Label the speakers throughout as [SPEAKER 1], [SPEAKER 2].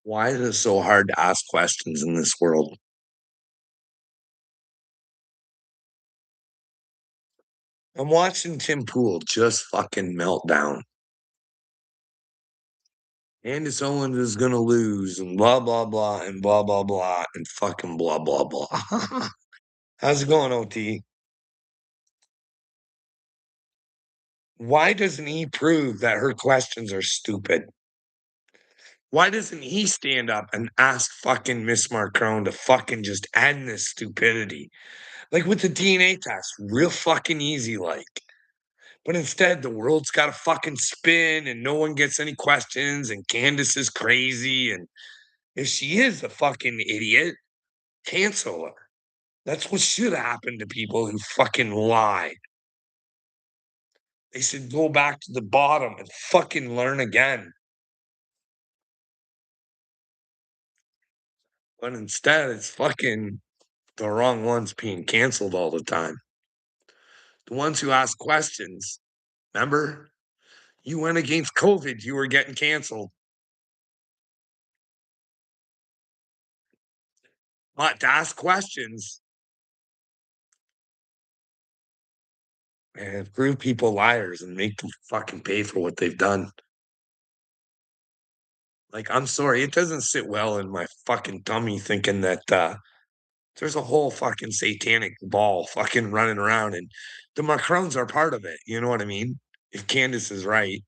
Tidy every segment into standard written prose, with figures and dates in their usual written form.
[SPEAKER 1] Why is it so hard to ask questions in this world? I'm watching Tim Pool just fucking melt down. Candace Owens is gonna lose and blah blah blah and blah blah blah and fucking blah blah blah. How's it going, OT? Why doesn't he prove that her questions are stupid? Why doesn't he stand up and ask fucking Miss Marcone to fucking just end this stupidity? Like with the DNA test, real fucking easy, like. But instead, the world's got to fucking spin and no one gets any questions. And Candace is crazy. And if she is a fucking idiot, cancel her. That's what should happen to people who fucking lie. They should go back to the bottom and fucking learn again. But instead, it's fucking the wrong ones being canceled all the time. The ones who ask questions. Remember? You went against COVID, you were getting canceled. But to ask questions, and prove people liars and make them fucking pay for what they've done. Like, I'm sorry, it doesn't sit well in my fucking tummy thinking that there's a whole fucking satanic ball fucking running around and the Macrons are part of it. You know what I mean? If Candace is right,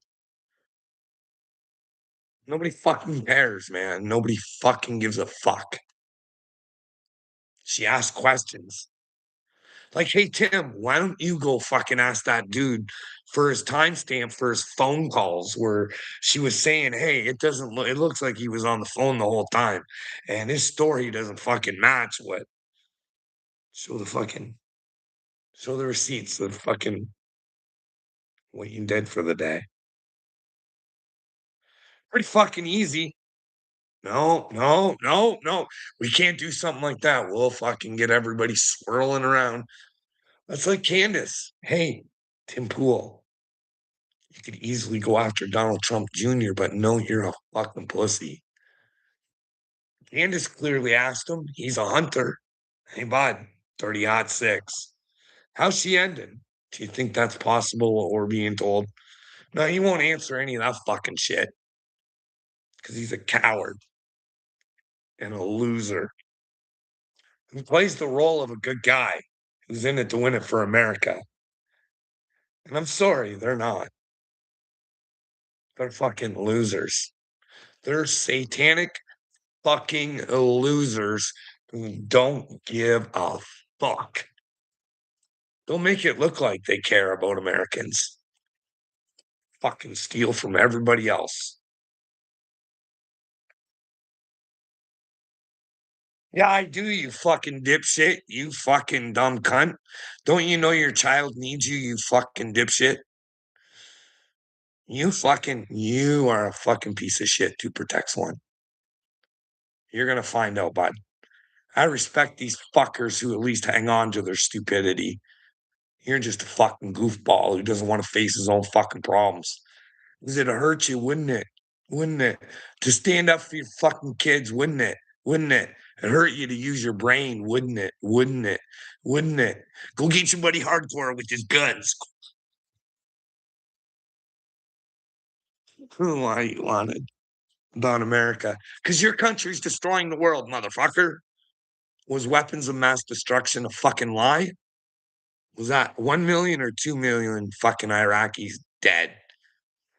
[SPEAKER 1] nobody fucking cares, man. Nobody fucking gives a fuck. She asks questions. Like, hey, Tim, why don't you go fucking ask that dude for his timestamp for his phone calls where she was saying, hey, it doesn't look, it looks like he was on the phone the whole time. And his story doesn't fucking match what, show the fucking, show the receipts of fucking what you did for the day. Pretty fucking easy. No, no, no, no. We can't do something like that. We'll fucking get everybody swirling around. That's like Candace. Hey, Tim Pool. You could easily go after Donald Trump Jr., but no, you're a fucking pussy. Candace clearly asked him. He's a hunter. Hey, bud, 30 hot six. How's she ending? Do you think that's possible what we're being told? No, he won't answer any of that fucking shit because he's a coward and a loser who plays the role of a good guy who's in it to win it for America. And I'm sorry, they're not. They're fucking losers. They're satanic fucking losers who don't give a fuck. Don't make it look like they care about Americans. Fucking steal from everybody else. Yeah, I do, you fucking dipshit. You fucking dumb cunt. Don't you know your child needs you, you fucking dipshit? You are a fucking piece of shit to protect one. You're gonna find out, bud. I respect these fuckers who at least hang on to their stupidity. You're just a fucking goofball who doesn't want to face his own fucking problems. Because it'd hurt you, wouldn't it? Wouldn't it? To stand up for your fucking kids, wouldn't it? Wouldn't it? It hurt you to use your brain, wouldn't it? Wouldn't it? Wouldn't it? Go get somebody hardcore with his guns. Why you wanted about America? Because your country's destroying the world, motherfucker. Was weapons of mass destruction a fucking lie? Was that 1 million or 2 million fucking Iraqis dead?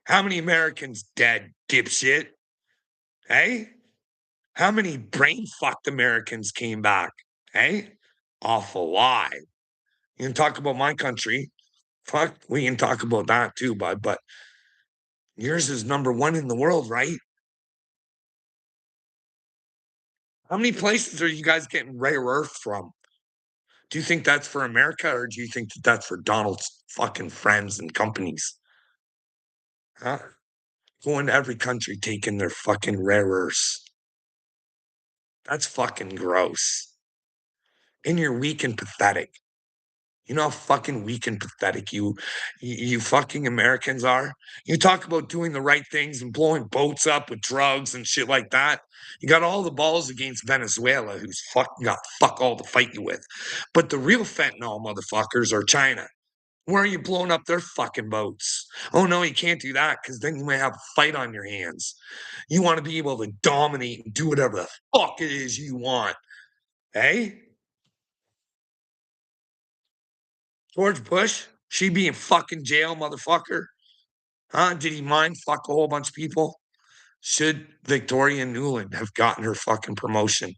[SPEAKER 1] How many Americans dead, dipshit? Hey? How many brain fucked Americans came back? Hey? Awful lot. You can talk about my country. Fuck, we can talk about that too, bud. But yours is number one in the world, right? How many places are you guys getting rare earth from? Do you think that's for America or do you think that that's for Donald's fucking friends and companies? Huh? Going to every country taking their fucking rare earths. That's fucking gross. And you're weak and pathetic. You know how fucking weak and pathetic you fucking Americans are? You talk about doing the right things and blowing boats up with drugs and shit like that. You got all the balls against Venezuela, who's fucking got fuck all to fight you with. But the real fentanyl motherfuckers are China. Where are you blowing up their fucking boats? Oh no, you can't do that because then you may have a fight on your hands. You want to be able to dominate and do whatever the fuck it is you want. Eh? George Bush? She be in fucking jail, motherfucker. Huh? Did he mind fuck a whole bunch of people? Should Victoria Nuland have gotten her fucking promotion?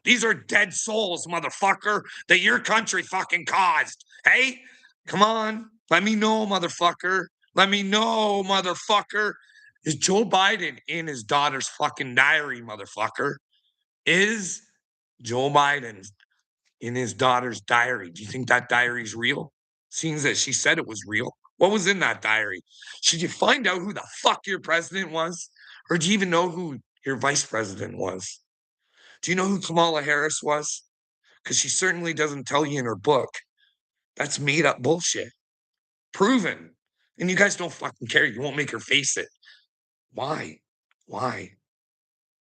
[SPEAKER 1] These are dead souls, motherfucker, that your country fucking caused. Hey, come on. Let me know, motherfucker. Let me know, motherfucker. Is Joe Biden in his daughter's fucking diary, motherfucker? Is Joe Biden in his daughter's diary? Do you think that diary's real? Seems that she said it was real. What was in that diary? Should you find out who the fuck your president was? Or do you even know who your vice president was? Do you know who Kamala Harris was? Because she certainly doesn't tell you in her book. That's made up bullshit. Proven. And you guys don't fucking care. You won't make her face it. Why? Why?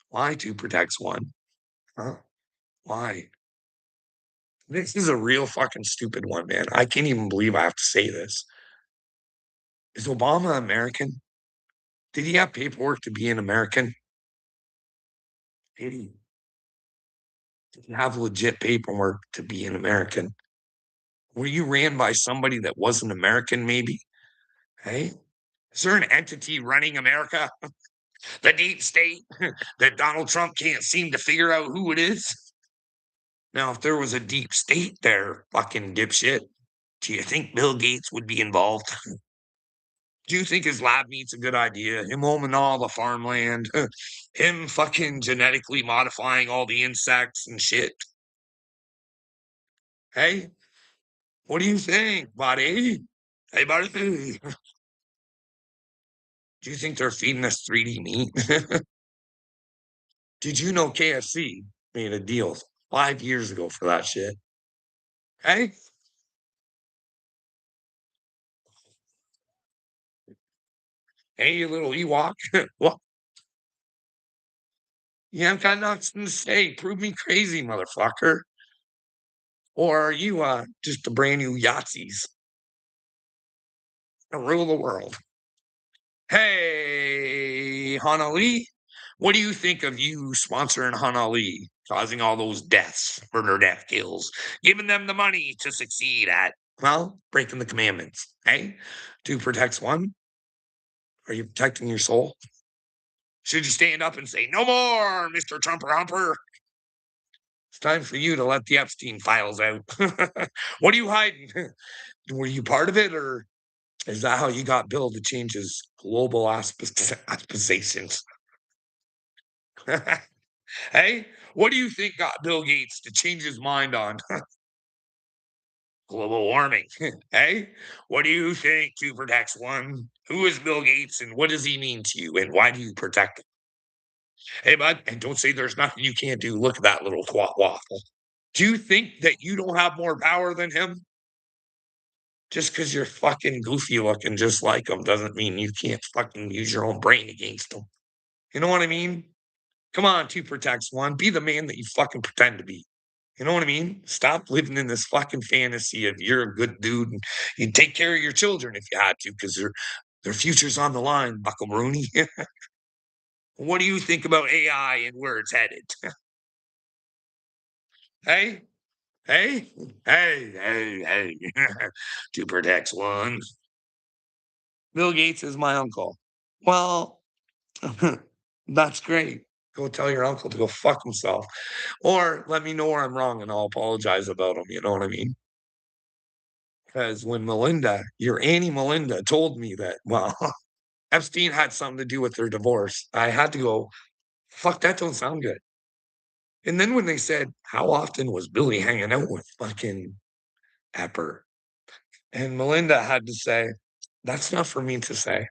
[SPEAKER 1] Why two protects one? Huh? Why? This is a real fucking stupid one, man. I can't even believe I have to say this. Is Obama American? Did he have paperwork to be an American? Did he? Did he have legit paperwork to be an American? Were you ran by somebody that wasn't American, maybe? Hey? Is there an entity running America? The deep state that Donald Trump can't seem to figure out who it is? Now, if there was a deep state there, fucking dipshit, do you think Bill Gates would be involved? Do you think his lab meat's a good idea? Him owning all the farmland, him fucking genetically modifying all the insects and shit. Hey, what do you think, buddy? Hey, buddy. Do you think they're feeding us 3D meat? Did you know KFC made a deal 5 years ago for that shit? Hey, hey, you little Ewok. Well, you have got nothing to say. Prove me crazy, motherfucker. Or are you just a brand new Yahtzees to rule the world? Hey, Hanali, what do you think of you sponsoring Hanali, causing all those deaths, murder, death, kills, giving them the money to succeed at, well, breaking the commandments? Hey, two protects one. Are you protecting your soul? Should you stand up and say, no more, Mr. Trumper Humper? It's time for you to let the Epstein files out. What are you hiding? Were you part of it, or is that how you got Bill to change his global aspirations? Hey, what do you think got Bill Gates to change his mind on global warming? Hey, what do you think two protects one? Who is Bill Gates and what does he mean to you and why do you protect him? Hey, bud, and don't say there's nothing you can't do. Look at that little twat waffle. Do you think that you don't have more power than him? Just because you're fucking goofy looking just like him doesn't mean you can't fucking use your own brain against him. You know what I mean? Come on, two protects one. Be the man that you fucking pretend to be. You know what I mean? Stop living in this fucking fantasy of you're a good dude and you take care of your children if you had to, because their future's on the line, Buckle Rooney. What do you think about AI and where it's headed? Hey, hey, hey. Two protects one. Bill Gates is my uncle. Well, that's great. Go tell your uncle to go fuck himself. Or let me know where I'm wrong and I'll apologize about him. You know what I mean? Because when Melinda, your Annie Melinda, told me that, well, Epstein had something to do with their divorce, I had to go, fuck, that don't sound good. And then when they said, how often was Billy hanging out with fucking Pepper? And Melinda had to say, that's not for me to say.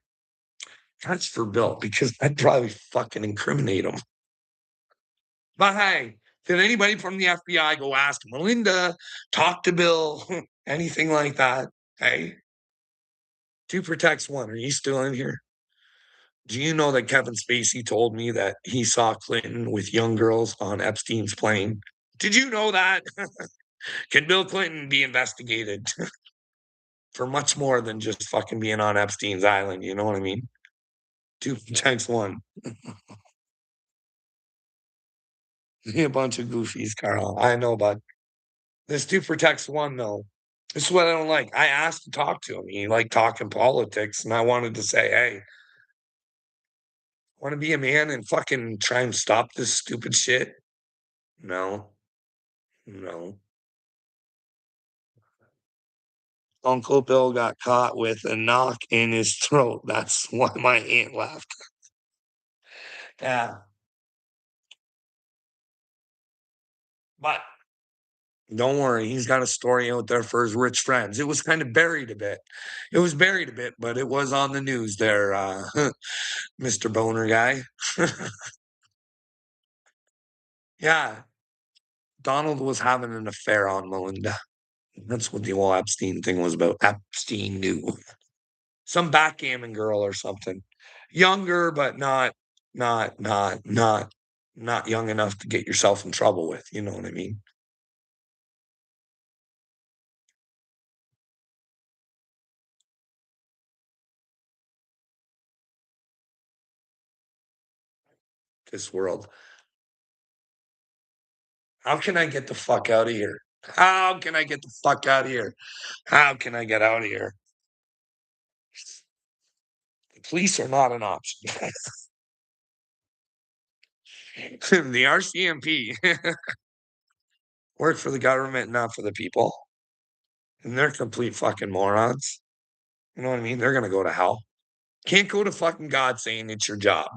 [SPEAKER 1] That's for Bill because I'd probably fucking incriminate him. But hey, Did anybody from the FBI go ask Melinda, talk to Bill, anything like that? Hey, two protects one. Are you still in here? Do you know that Kevin Spacey told me that he saw Clinton with young girls on Epstein's plane? Did you know that? Can Bill Clinton be investigated for much more than just fucking being on Epstein's island? You know what I mean? Two protects one. A bunch of goofies, Carl. I know, bud. This two protects one, though. This is what I don't like. I asked to talk to him. He liked talking politics, and I wanted to say, hey, want to be a man and fucking try and stop this stupid shit? No, no. Uncle Bill got caught with a knock in his throat. That's why my aunt laughed. Yeah. But don't worry, he's got a story out there for his rich friends. It was kind of buried a bit. It was buried a bit, but it was on the news there, Mr. Boner guy. Yeah, Donald was having an affair on Melinda. That's what the whole Epstein thing was about. Epstein knew. Some backgammon girl or something. Younger, but not young enough to get yourself in trouble with. You know what I mean? This world. How can I get the fuck out of here? How can I get the fuck out of here? How can I get out of here? The police are not an option. The RCMP work for the government, not for the people. And they're complete fucking morons. You know what I mean? They're gonna go to hell. Can't go to fucking God saying it's your job.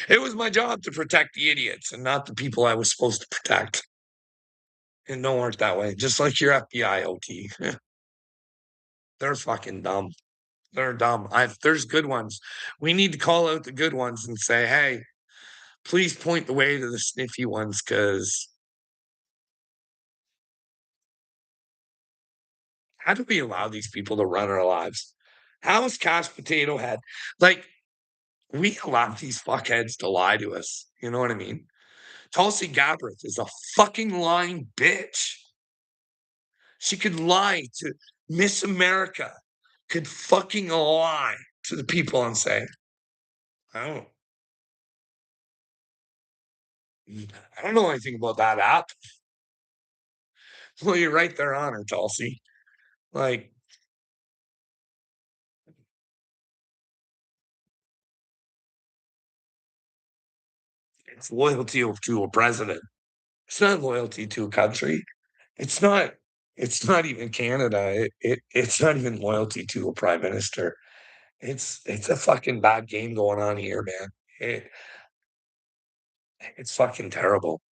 [SPEAKER 1] It was my job to protect the idiots and not the people I was supposed to protect. It don't work that way. Just like your FBI OT. They're fucking dumb. They're dumb. There's good ones. We need to call out the good ones and say, hey, please point the way to the sniffy ones because how do we allow these people to run our lives? How is Cash Potato Head? Like, we allow these fuckheads to lie to us. You know what I mean? Tulsi Gabbard is a fucking lying bitch. She could lie to Miss America, could fucking lie to the people and say, "Oh, I don't know anything about that app." Well, you're right there on her, Tulsi. Like, it's loyalty to a president. It's not loyalty to a country. It's not. It's not even Canada. It's not even loyalty to a prime minister. It's a fucking bad game going on here, man. It, it's fucking terrible.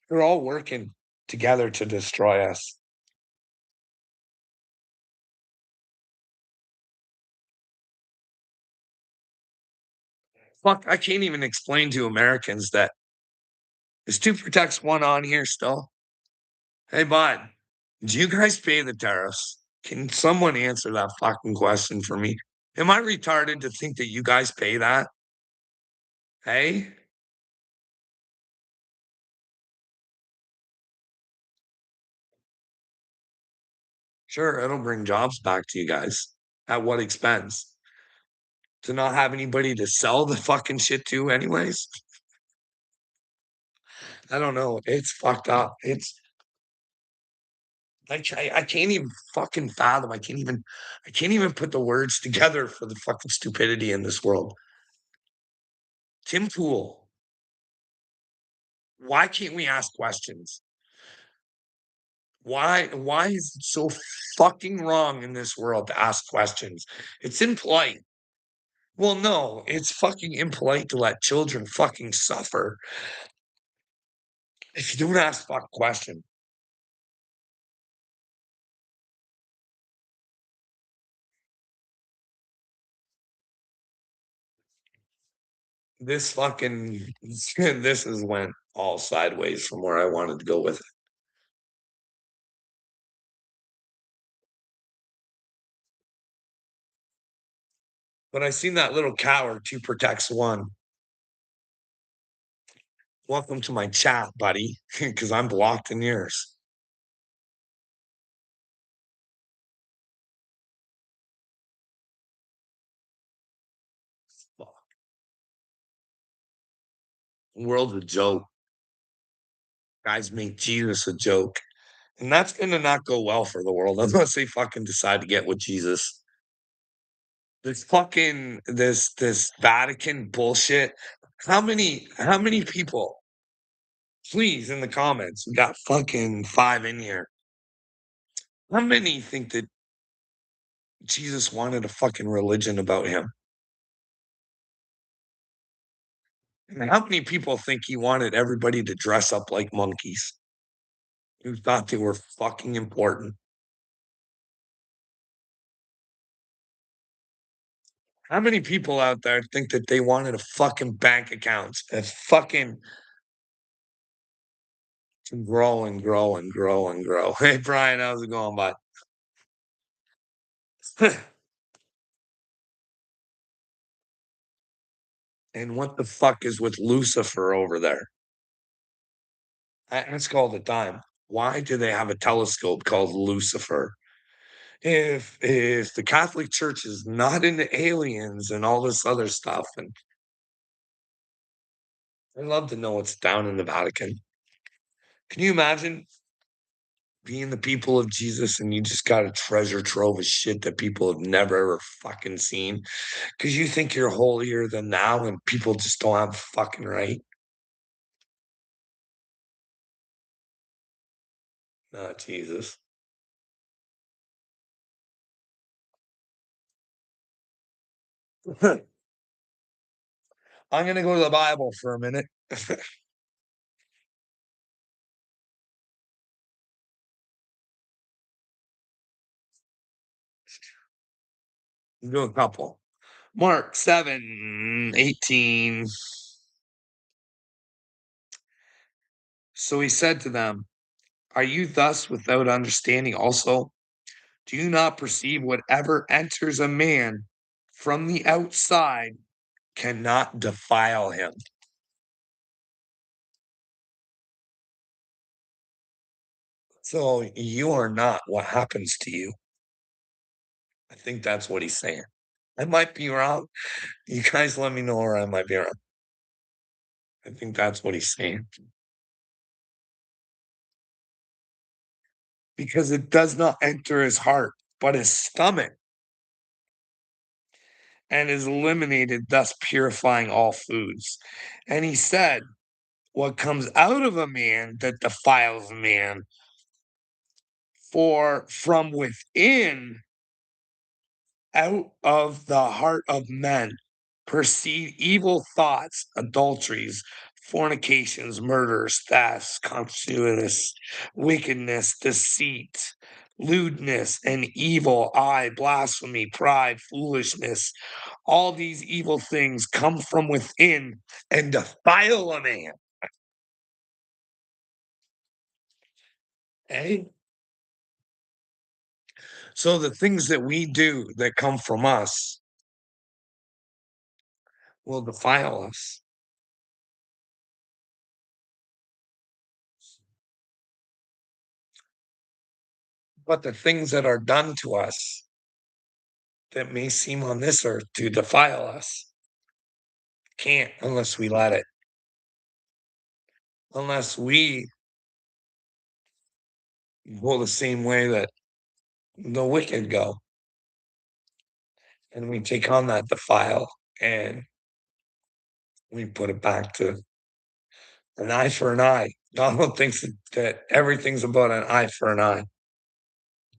[SPEAKER 1] They're all working together to destroy us. Fuck, I can't even explain to Americans that is two protects one on here still. Hey, bud, do you guys pay the tariffs? Can someone answer that fucking question for me? Am I retarded to think that you guys pay that? Hey, sure, it'll bring jobs back to you guys. At what expense? To not have anybody to sell the fucking shit to, anyways? I don't know. It's fucked up. It's like I can't even fucking fathom. I can't even put the words together for the fucking stupidity in this world. Tim Pool, why can't we ask questions? Why is it so fucking wrong in this world to ask questions? It's impolite. Well, no, it's fucking impolite to let children fucking suffer if you don't ask fuck question. This fucking this is when all sideways from where I wanted to go with it. But I seen that little coward, two protects one. Welcome to my chat, buddy, because I'm blocked in yours. Fuck. The world's a joke. Guys make Jesus a joke. And that's gonna not go well for the world unless they fucking decide to get with Jesus. This Vatican bullshit. How many people, please in the comments, we got fucking 5 in here. How many think that Jesus wanted a fucking religion about him? And how many people think he wanted everybody to dress up like monkeys? Who thought they were fucking important? How many people out there think that they wanted a fucking bank accounts that fucking to grow and grow and grow and grow? Hey, Brian, how's it going, bud? And what the fuck is with Lucifer over there? I ask all the time. Why do they have a telescope called Lucifer? If the Catholic Church is not into aliens and all this other stuff, and I'd love to know what's down in the Vatican. Can you imagine being the people of Jesus and you just got a treasure trove of shit that people have never ever fucking seen because you think you're holier than thou and people just don't have fucking right? Oh, Jesus. I'm gonna go to the Bible for a minute. Do a couple. Mark 7:18. So he said to them, are you thus without understanding also? Do you not perceive whatever enters a man from the outside cannot defile him? So you are not what happens to you. I think that's what he's saying. I might be wrong. You guys let me know where I might be wrong. I think that's what he's saying. Because it does not enter his heart, but his stomach, and is eliminated, thus purifying all foods. And he said, what comes out of a man that defiles a man, for from within, out of the heart of men, proceed evil thoughts, adulteries, fornications, murders, thefts, conscientious, wickedness, deceit, lewdness, and evil, eye, blasphemy, pride, foolishness. All these evil things come from within and defile a man. Eh? So the things that we do that come from us will defile us. But the things that are done to us that may seem on this earth to defile us can't unless we let it, unless we go the same way that the wicked go. And we take on that defile and we put it back to an eye for an eye. Donald thinks that everything's about an eye for an eye.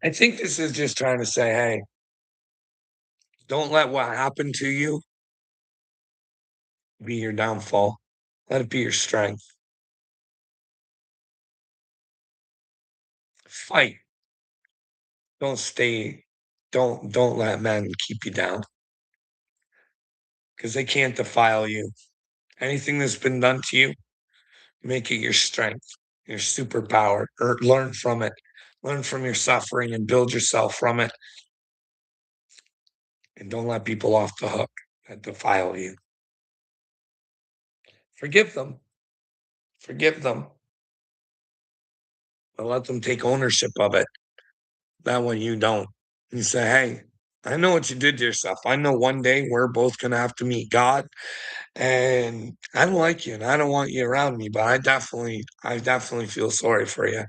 [SPEAKER 1] I think this is just trying to say, hey, don't let what happened to you be your downfall. Let it be your strength. Fight. Don't stay. Don't let men keep you down because they can't defile you. Anything that's been done to you, Make it your strength, your superpower, or learn from it. Learn from your suffering and build yourself from it. And don't let people off the hook that defile you. Forgive them. Forgive them. But let them take ownership of it. That way you don't. You say, hey, I know what you did to yourself. I know one day we're both going to have to meet God. And I don't like you and I don't want you around me, but I definitely feel sorry for you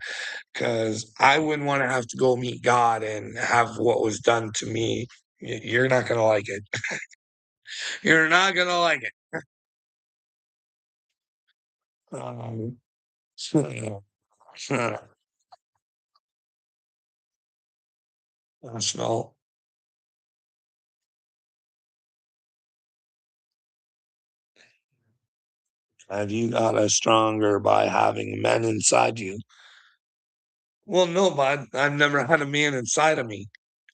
[SPEAKER 1] because I wouldn't want to have to go meet God and have what was done to me. You're not going to like it. You're not going to like it. Um, so have you got a stronger by having men inside you? Well, no, bud. I've never had a man inside of me.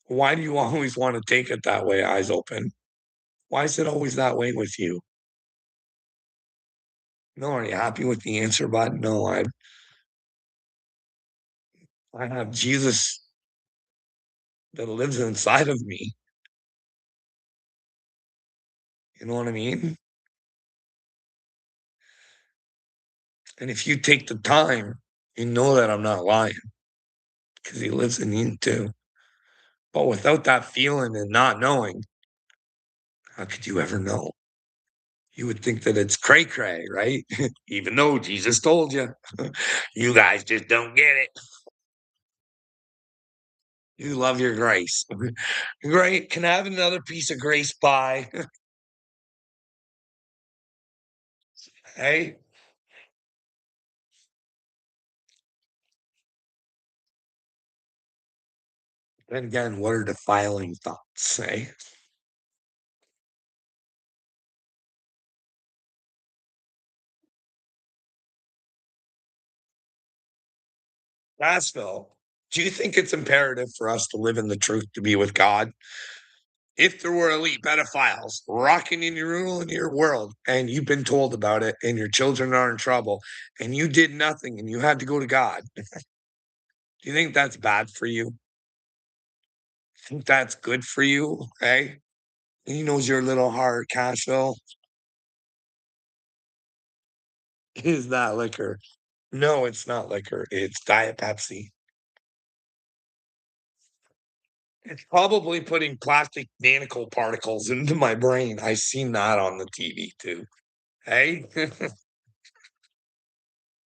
[SPEAKER 1] Why do you always want to take it that way, eyes open? Why is it always that way with you? No, are you happy with the answer, bud? No, I have Jesus that lives inside of me. You know what I mean? And if you take the time, you know that I'm not lying because he lives in you too. But without that feeling and not knowing, how could you ever know? You would think that it's cray cray, right? Even though Jesus told you, you guys just don't get it. You love your grace. Great. Can I have another piece of grace pie? Hey, then again, what are defiling thoughts? Hey, Nashville, do you think it's imperative for us to live in the truth to be with God? If there were elite pedophiles rocking in your rule in your world and you've been told about it and your children are in trouble and you did nothing and you had to go to God, do you think that's bad for you? Think that's good for you? Hey, he knows your little heart, Cashville. Is that liquor? No, it's not liquor. It's Diet Pepsi. It's probably putting plastic nanocle particles into my brain. I seen that on the TV too. Hey,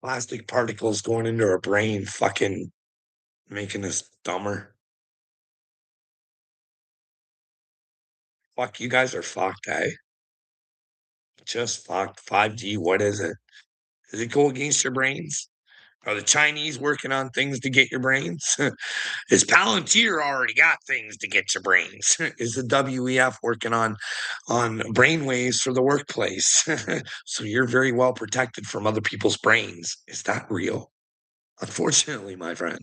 [SPEAKER 1] plastic particles going into our brain, fucking making us dumber. Fuck, you guys are fucked, eh? Just fucked. 5G, what is it? Does it go against your brains? Are the Chinese working on things to get your brains? Is Palantir already got things to get your brains? Is the WEF working on brainwaves for the workplace? So you're very well protected from other people's brains. Is that real? Unfortunately, my friend,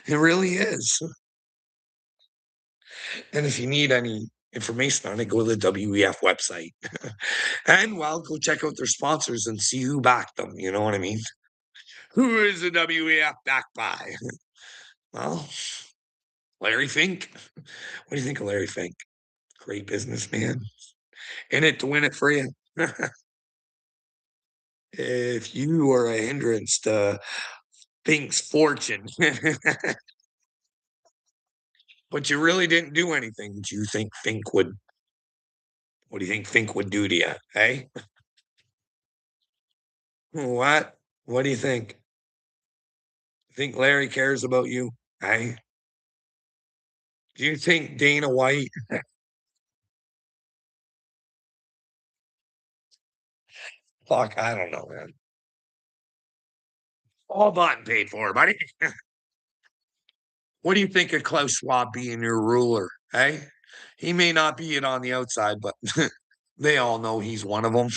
[SPEAKER 1] it really is. And if you need any information on it, go to the WEF website. And well, go check out their sponsors and see who backed them. You know what I mean? Who is the WEF backed by? Well, Larry Fink. What do you think of Larry Fink? Great businessman. In it to win it for you. If you are a hindrance to Fink's fortune, but you really didn't do anything, do you think Fink would? What do you think Fink would do to you? Hey, what? What do you think? Think Larry cares about you? Hey, do you think Dana White? Fuck, I don't know, man. All bought and paid for, buddy. What do you think of Klaus Schwab being your ruler? Hey, he may not be it on the outside, but they all know he's one of them.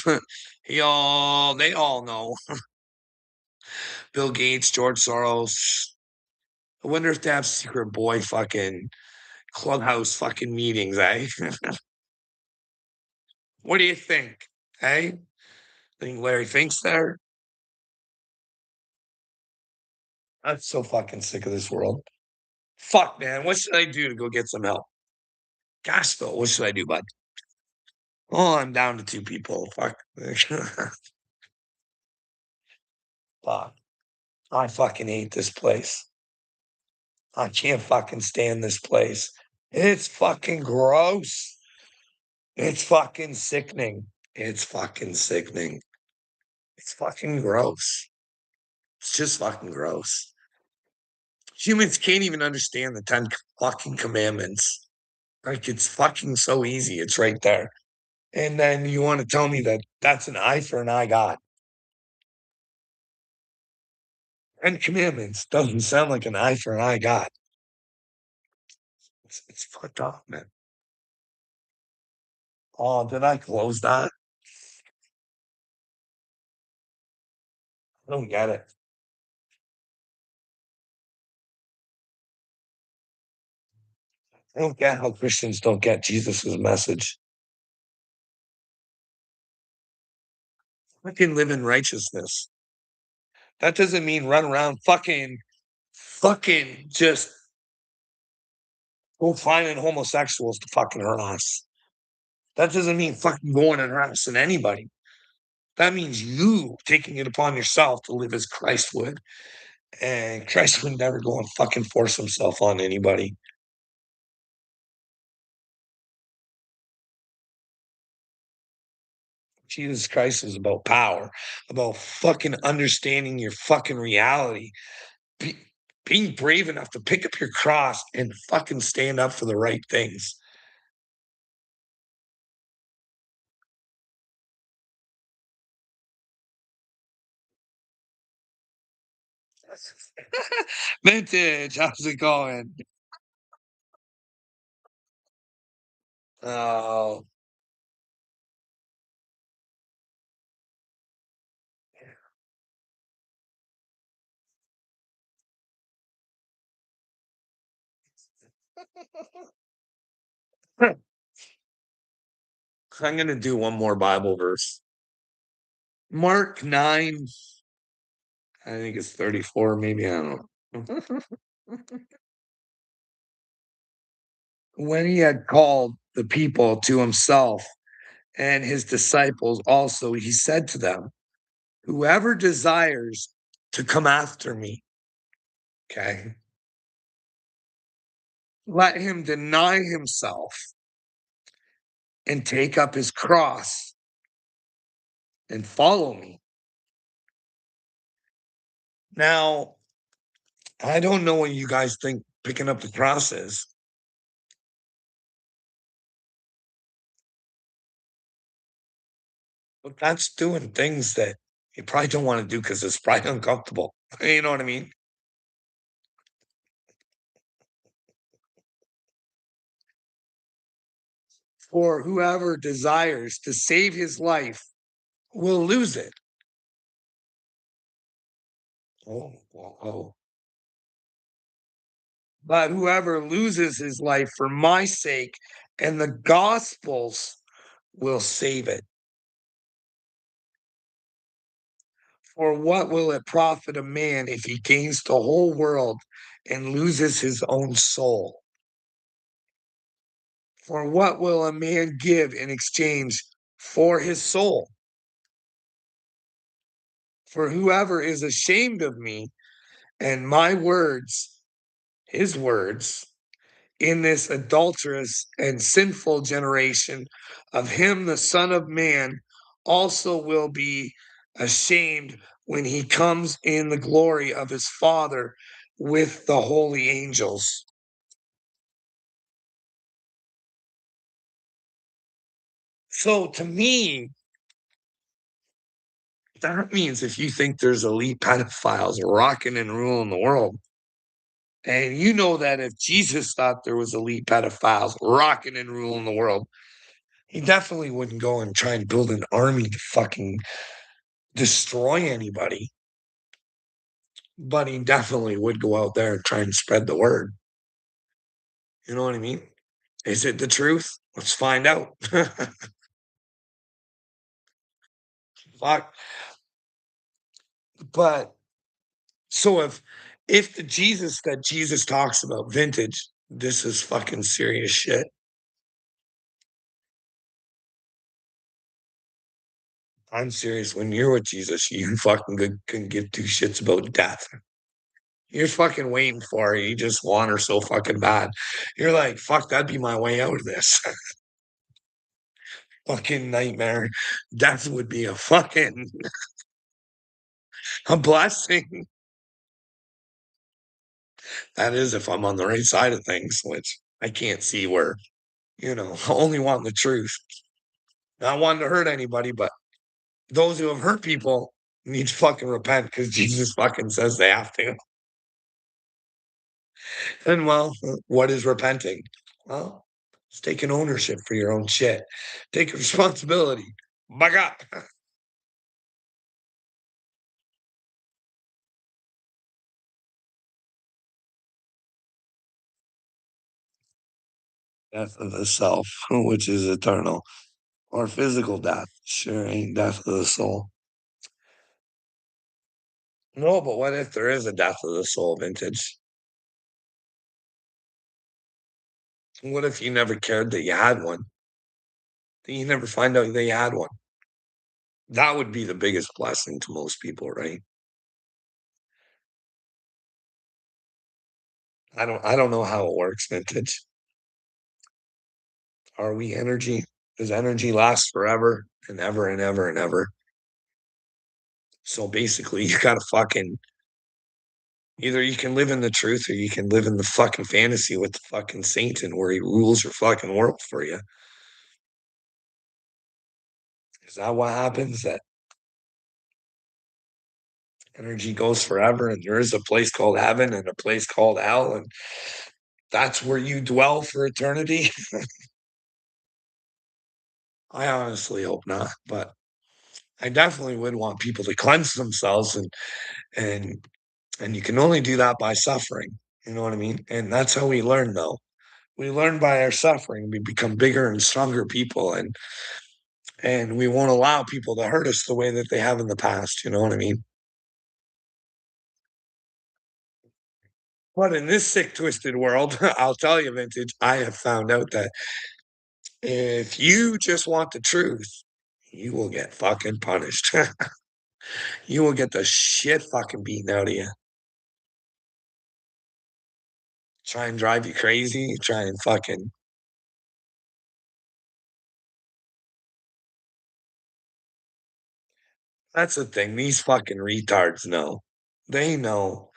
[SPEAKER 1] They all know. Bill Gates, George Soros. I wonder if they have secret boy fucking clubhouse fucking meetings, eh? What do you think? Hey? Think Larry Fink's there? I'm so fucking sick of this world. Fuck, man. What should I do to go get some help? Gosh, though, what should I do, bud? Oh, I'm down to 2 people. Fuck. Fuck. I fucking hate this place. I can't fucking stand this place. It's fucking gross. It's fucking sickening. It's fucking sickening. It's fucking gross. It's just fucking gross. Humans can't even understand the 10 fucking commandments. Like, it's fucking so easy. It's right there. And then you want to tell me that that's an eye for an eye God. 10 commandments doesn't sound like an eye for an eye God. It's fucked up, man. Oh, did I close that? I don't get it. I don't get how Christians don't get Jesus's message. Fucking live in righteousness. That doesn't mean run around fucking just go finding homosexuals to fucking harass. That doesn't mean fucking going and harassing anybody. That means you taking it upon yourself to live as Christ would. And Christ would never go and fucking force himself on anybody. Jesus Christ is about power, about fucking understanding your fucking reality, be, being brave enough to pick up your cross and fucking stand up for the right things. Vintage, how's it going? Oh, I'm gonna do one more Bible verse. Mark 9, I think it's 34, maybe I don't know. When he had called the people to himself and his disciples also, he said to them, whoever desires to come after me, okay, let him deny himself and take up his cross and follow me. Now, I don't know what you guys think picking up the cross is, but that's doing things that you probably don't want to do because it's probably uncomfortable. You know what I mean? For whoever desires to save his life will lose it. Oh, oh, oh. But whoever loses his life for my sake and the gospel's will save it. For what will it profit a man if he gains the whole world and loses his own soul? For what will a man give in exchange for his soul? For whoever is ashamed of me and my words, his words, in this adulterous and sinful generation, of him the Son of Man also will be ashamed when he comes in the glory of his Father with the holy angels. So to me, that means if you think there's elite pedophiles rocking and ruling the world, and you know that if Jesus thought there was elite pedophiles rocking and ruling the world, he definitely wouldn't go and try and build an army to fucking destroy anybody. But he definitely would go out there and try and spread the word. You know what I mean? Is it the truth? Let's find out. fuck? But so if the Jesus that Jesus talks about, vintage, this is fucking serious shit. I'm serious. When you're with Jesus, you fucking couldn't give two shits about death. You're fucking waiting for it. You just want her so fucking bad. You're like, fuck, that'd be my way out of this. Fucking nightmare. Death would be a fucking a blessing. That is if I'm on the right side of things, which I can't see where, I only want the truth. Not wanting to hurt anybody, but those who have hurt people need to fucking repent because Jesus fucking says they have to. And well, what is repenting? Well, it's taking ownership for your own shit. Take responsibility. Back up. Death of the self, which is eternal, or physical death. Sure ain't death of the soul. No, but what if there is a death of the soul, vintage? What if you never cared that you had one? That you never find out that you had one? That would be the biggest blessing to most people, right? I don't know how it works, vintage. Are we energy? Does energy last forever and ever and ever and ever? So basically, you gotta fucking either you can live in the truth or you can live in the fucking fantasy with the fucking Satan where he rules your fucking world for you. Is that what happens? That energy goes forever and there is a place called heaven and a place called hell, and that's where you dwell for eternity? I honestly hope not, but I definitely would want people to cleanse themselves and and you can only do that by suffering. You know what I mean? And that's how we learn though. We learn by our suffering. We become bigger and stronger people and we won't allow people to hurt us the way that they have in the past. You know what I mean? But in this sick, twisted world, I'll tell you, vintage, I have found out that if you just want the truth, you will get fucking punished. You will get the shit fucking beaten out of you. Try and drive you crazy, try and fucking that's the thing, these fucking retards know. They know.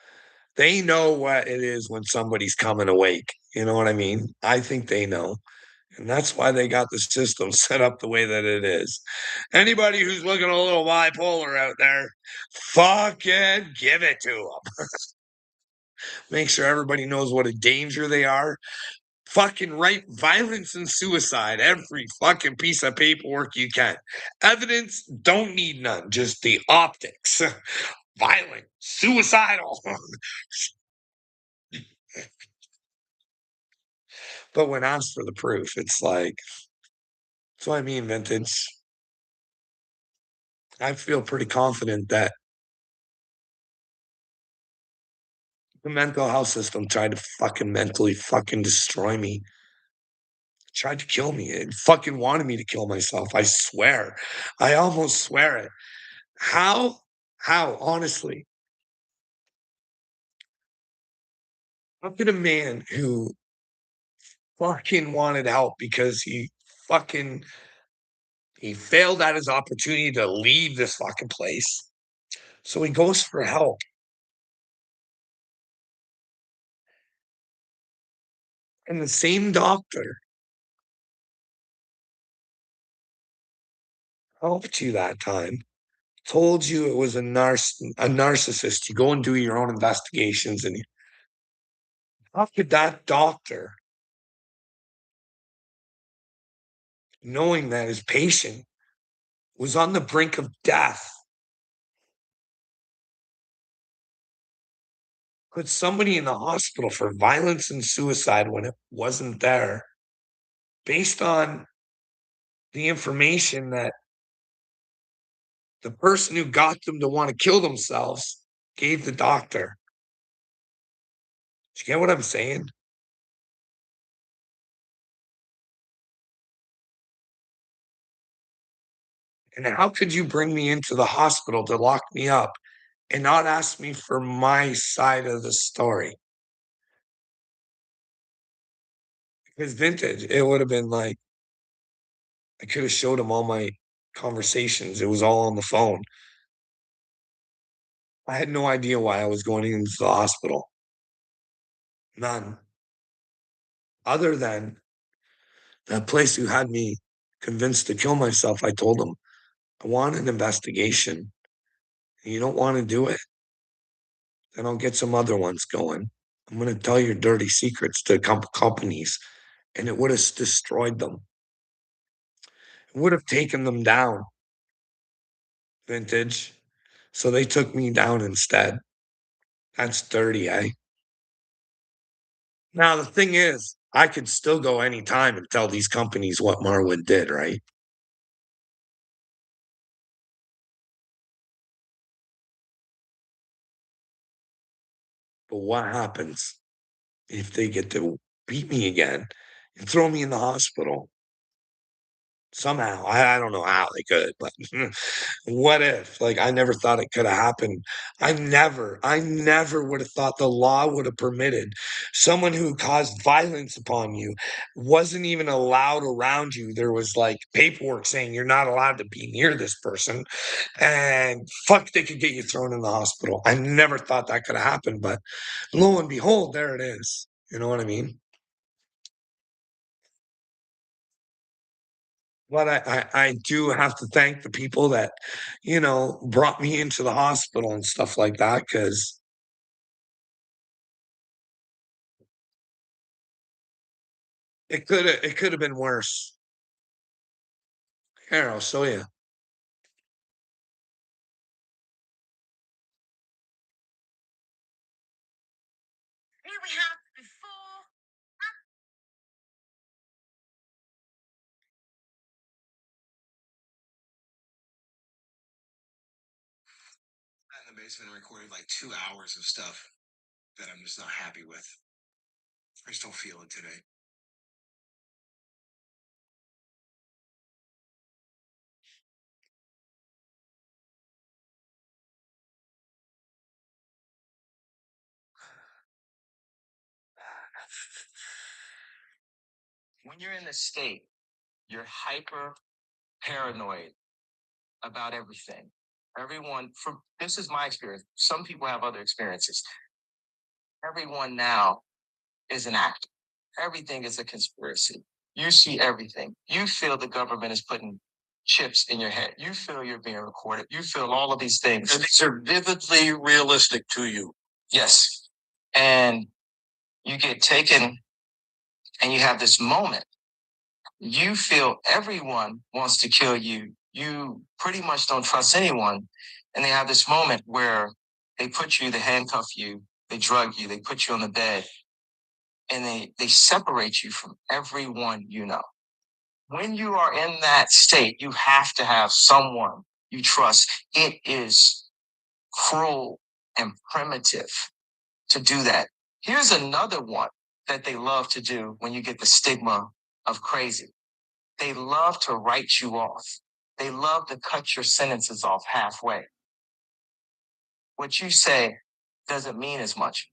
[SPEAKER 1] They know what it is when somebody's coming awake, you know what I mean? I think they know, and that's why they got the system set up the way that it is. Anybody who's looking a little bipolar out there, fucking give it to them. Make sure everybody knows what a danger they are. Fucking write violence and suicide, every fucking piece of paperwork you can. Evidence, don't need none, just the optics. Violent, suicidal. But when asked for the proof, it's like, that's what I mean, vintage. I feel pretty confident that the mental health system tried to fucking mentally fucking destroy me, tried to kill me. It fucking wanted me to kill myself. I swear. I almost swear it. How? How? Honestly, how could a man who fucking wanted help because fucking he failed at his opportunity to leave this fucking place. So he goes for help. And the same doctor helped you that time, told you it was a narcissist. You go and do your own investigations. And how could that doctor, knowing that his patient was on the brink of death, put somebody in the hospital for violence and suicide when it wasn't there, based on the information that The person who got them to wanna kill themselves gave the doctor. Do you get what I'm saying? And how could you bring me into the hospital to lock me up and not ask me for my side of the story? Because vintage, it would have been like I could have showed him all my conversations. It was all on the phone. I had no idea why I was going into the hospital. None. Other than that place who had me convinced to kill myself, I told them, I want an investigation. And you don't want to do it, then I'll get some other ones going. I'm going to tell your dirty secrets to companies, and it would have destroyed them. It would have taken them down, vintage. So they took me down instead. That's dirty, eh? Now, the thing is, I could still go anytime and tell these companies what Marwood did, right? But what happens if they get to beat me again and throw me in the hospital? Somehow, I don't know how they could, but what if? Like, I never thought it coulda happened. I never would have thought the law would have permitted someone who caused violence upon you, wasn't even allowed around you. There was, like, paperwork saying you're not allowed to be near this person, and fuck, they could get you thrown in the hospital. I never thought that coulda happened, but lo and behold, there it is. You know what I mean? But I do have to thank the people that, brought me into the hospital and stuff like that because it coulda been worse. Here, I'll show you. Here we have before in the basement and recorded like 2 hours of stuff that I'm just not happy with. I just don't feel it today. When you're in this state, you're hyper paranoid about everything. Everyone, from this is my experience. Some people have other experiences. Everyone now is an actor. Everything is a conspiracy. You see everything. You feel the government is putting chips in your head. You feel you're being recorded. You feel all of these things. And these are vividly realistic to you. Yes. And you get taken and you have this moment. You feel everyone wants to kill you. You pretty much don't trust anyone. And they have this moment where they handcuff you, they drug you, they put you on the bed, and they separate you from everyone you know. When you are in that state, you have to have someone you trust. It is cruel and primitive to do that. Here's another one that they love to do when you get the stigma of crazy. They love to write you off. They love to cut your sentences off halfway. What you say doesn't mean as much.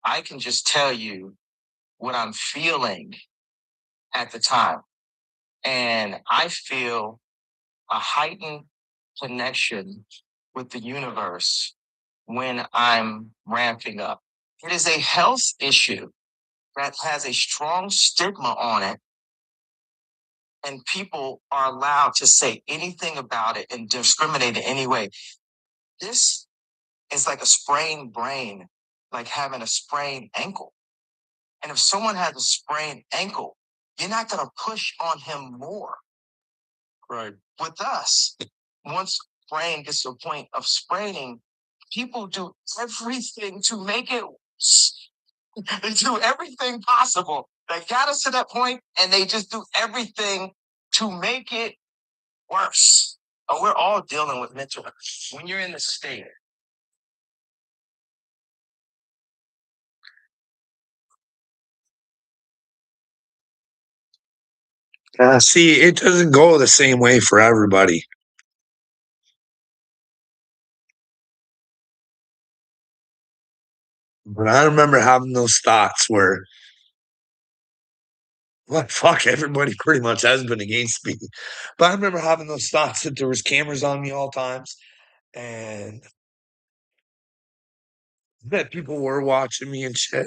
[SPEAKER 1] I can just tell you what I'm feeling at the time. And I feel a heightened connection with the universe when I'm ramping up. It is a health issue that has a strong stigma on it, and people are allowed to say anything about it and discriminate in any way. This is like a sprained brain, like having a sprained ankle. And if someone has a sprained ankle, you're not going to push on him more. Right. With us, once brain gets to a point of spraining, people do everything to make it worse. They do everything possible. They got us to that point, and they just do everything to make it worse. We're all dealing with mental when you're in the state. See, it doesn't go the same way for everybody. But I remember having those thoughts where, well, fuck, everybody pretty much has been against me. But I remember having those thoughts that there was cameras on me all times and that people were watching me and shit.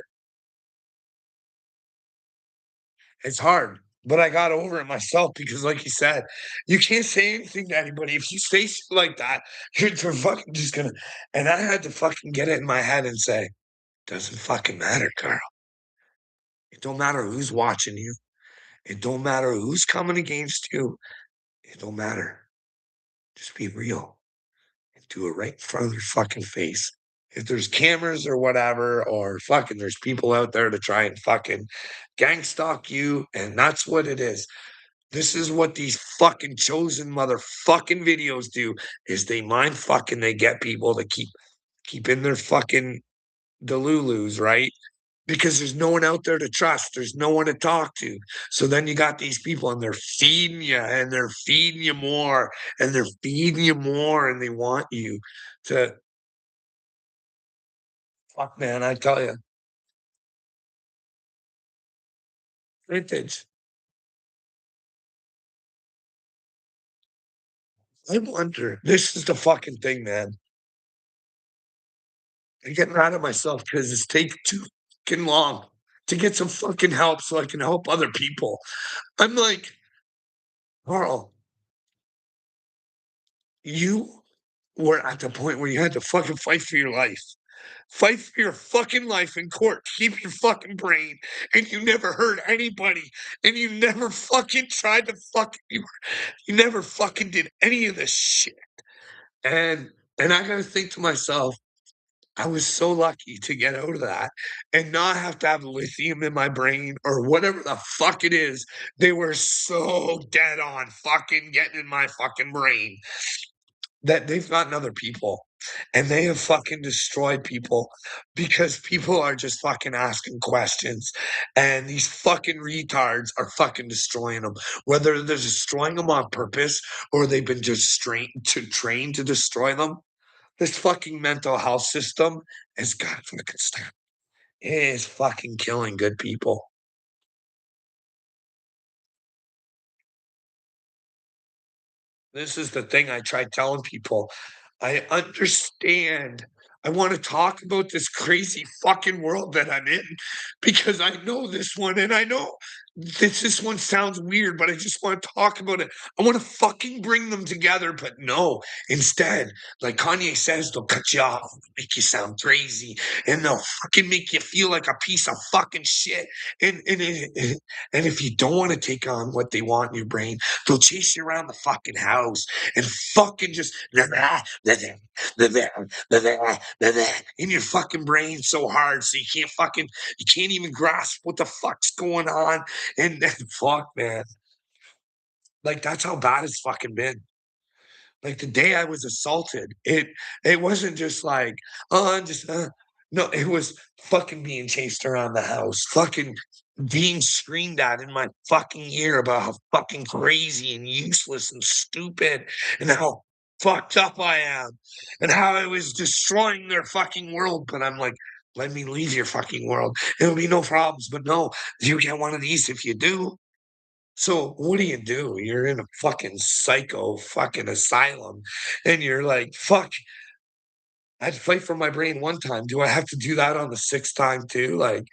[SPEAKER 1] It's hard, but I got over it myself because, like you said, you can't say anything to anybody. If you say shit like that, they're fucking just gonna. And I had to fucking get it in my head and say, doesn't fucking matter, Carl. It don't matter who's watching you. It don't matter who's coming against you. It don't matter. Just be real and do it right in front of their fucking face. If there's cameras or whatever, or fucking there's people out there to try and fucking gang stalk you, and that's what it is. This is what these fucking chosen motherfucking videos do, is they mind fucking they get people to keep in their fucking delulus, right? Because there's no one out there to trust. There's no one to talk to. So then you got these people and they're feeding you and they're feeding you more and they're feeding you more and they want you to fuck, man, I tell you, vintage. I wonder, this is the fucking thing, man. I'm getting mad at myself because it's taking too fucking long to get some fucking help so I can help other people. I'm like, Carl, you were at the point where you had to fucking fight for your life. Fight for your fucking life in court. Keep your fucking brain. And you never hurt anybody. And you never fucking tried to fucking you never fucking did any of this shit. And and I gotta think to myself, I was so lucky to get out of that and not have to have lithium in my brain or whatever the fuck it is. They were so dead on fucking getting in my fucking brain that they've gotten other people and they have fucking destroyed people because people are just fucking asking questions and these fucking retards are fucking destroying them. Whether they're destroying them on purpose or they've been just trained to destroy them, this fucking mental health system has got to fucking stop. It is fucking killing good people. This is the thing I try telling people. I understand. I want to talk about this crazy fucking world that I'm in because I know this one and I know this one sounds weird, but I just want to talk about it. I want to fucking bring them together, but no, instead, like Kanye says, they'll cut you off, make you sound crazy, and they'll fucking make you feel like a piece of fucking shit. And if you don't want to take on what they want in your brain, they'll chase you around the fucking house and fucking just in your fucking brain so hard so you can't even grasp what the fuck's going on. And then fuck, man. Like that's how bad it's fucking been. Like the day I was assaulted, it wasn't just like, oh, I'm just no, it was fucking being chased around the house, fucking being screamed at in my fucking ear about how fucking crazy and useless and stupid and how fucked up I am and how I was destroying their fucking world. But I'm like, let me leave your fucking world. It'll be no problems. But no, you get one of these if you do. So what do you do? You're in a fucking psycho fucking asylum, and you're like, "Fuck, I had to fight for my brain one time. Do I have to do that on the sixth time too?" Like,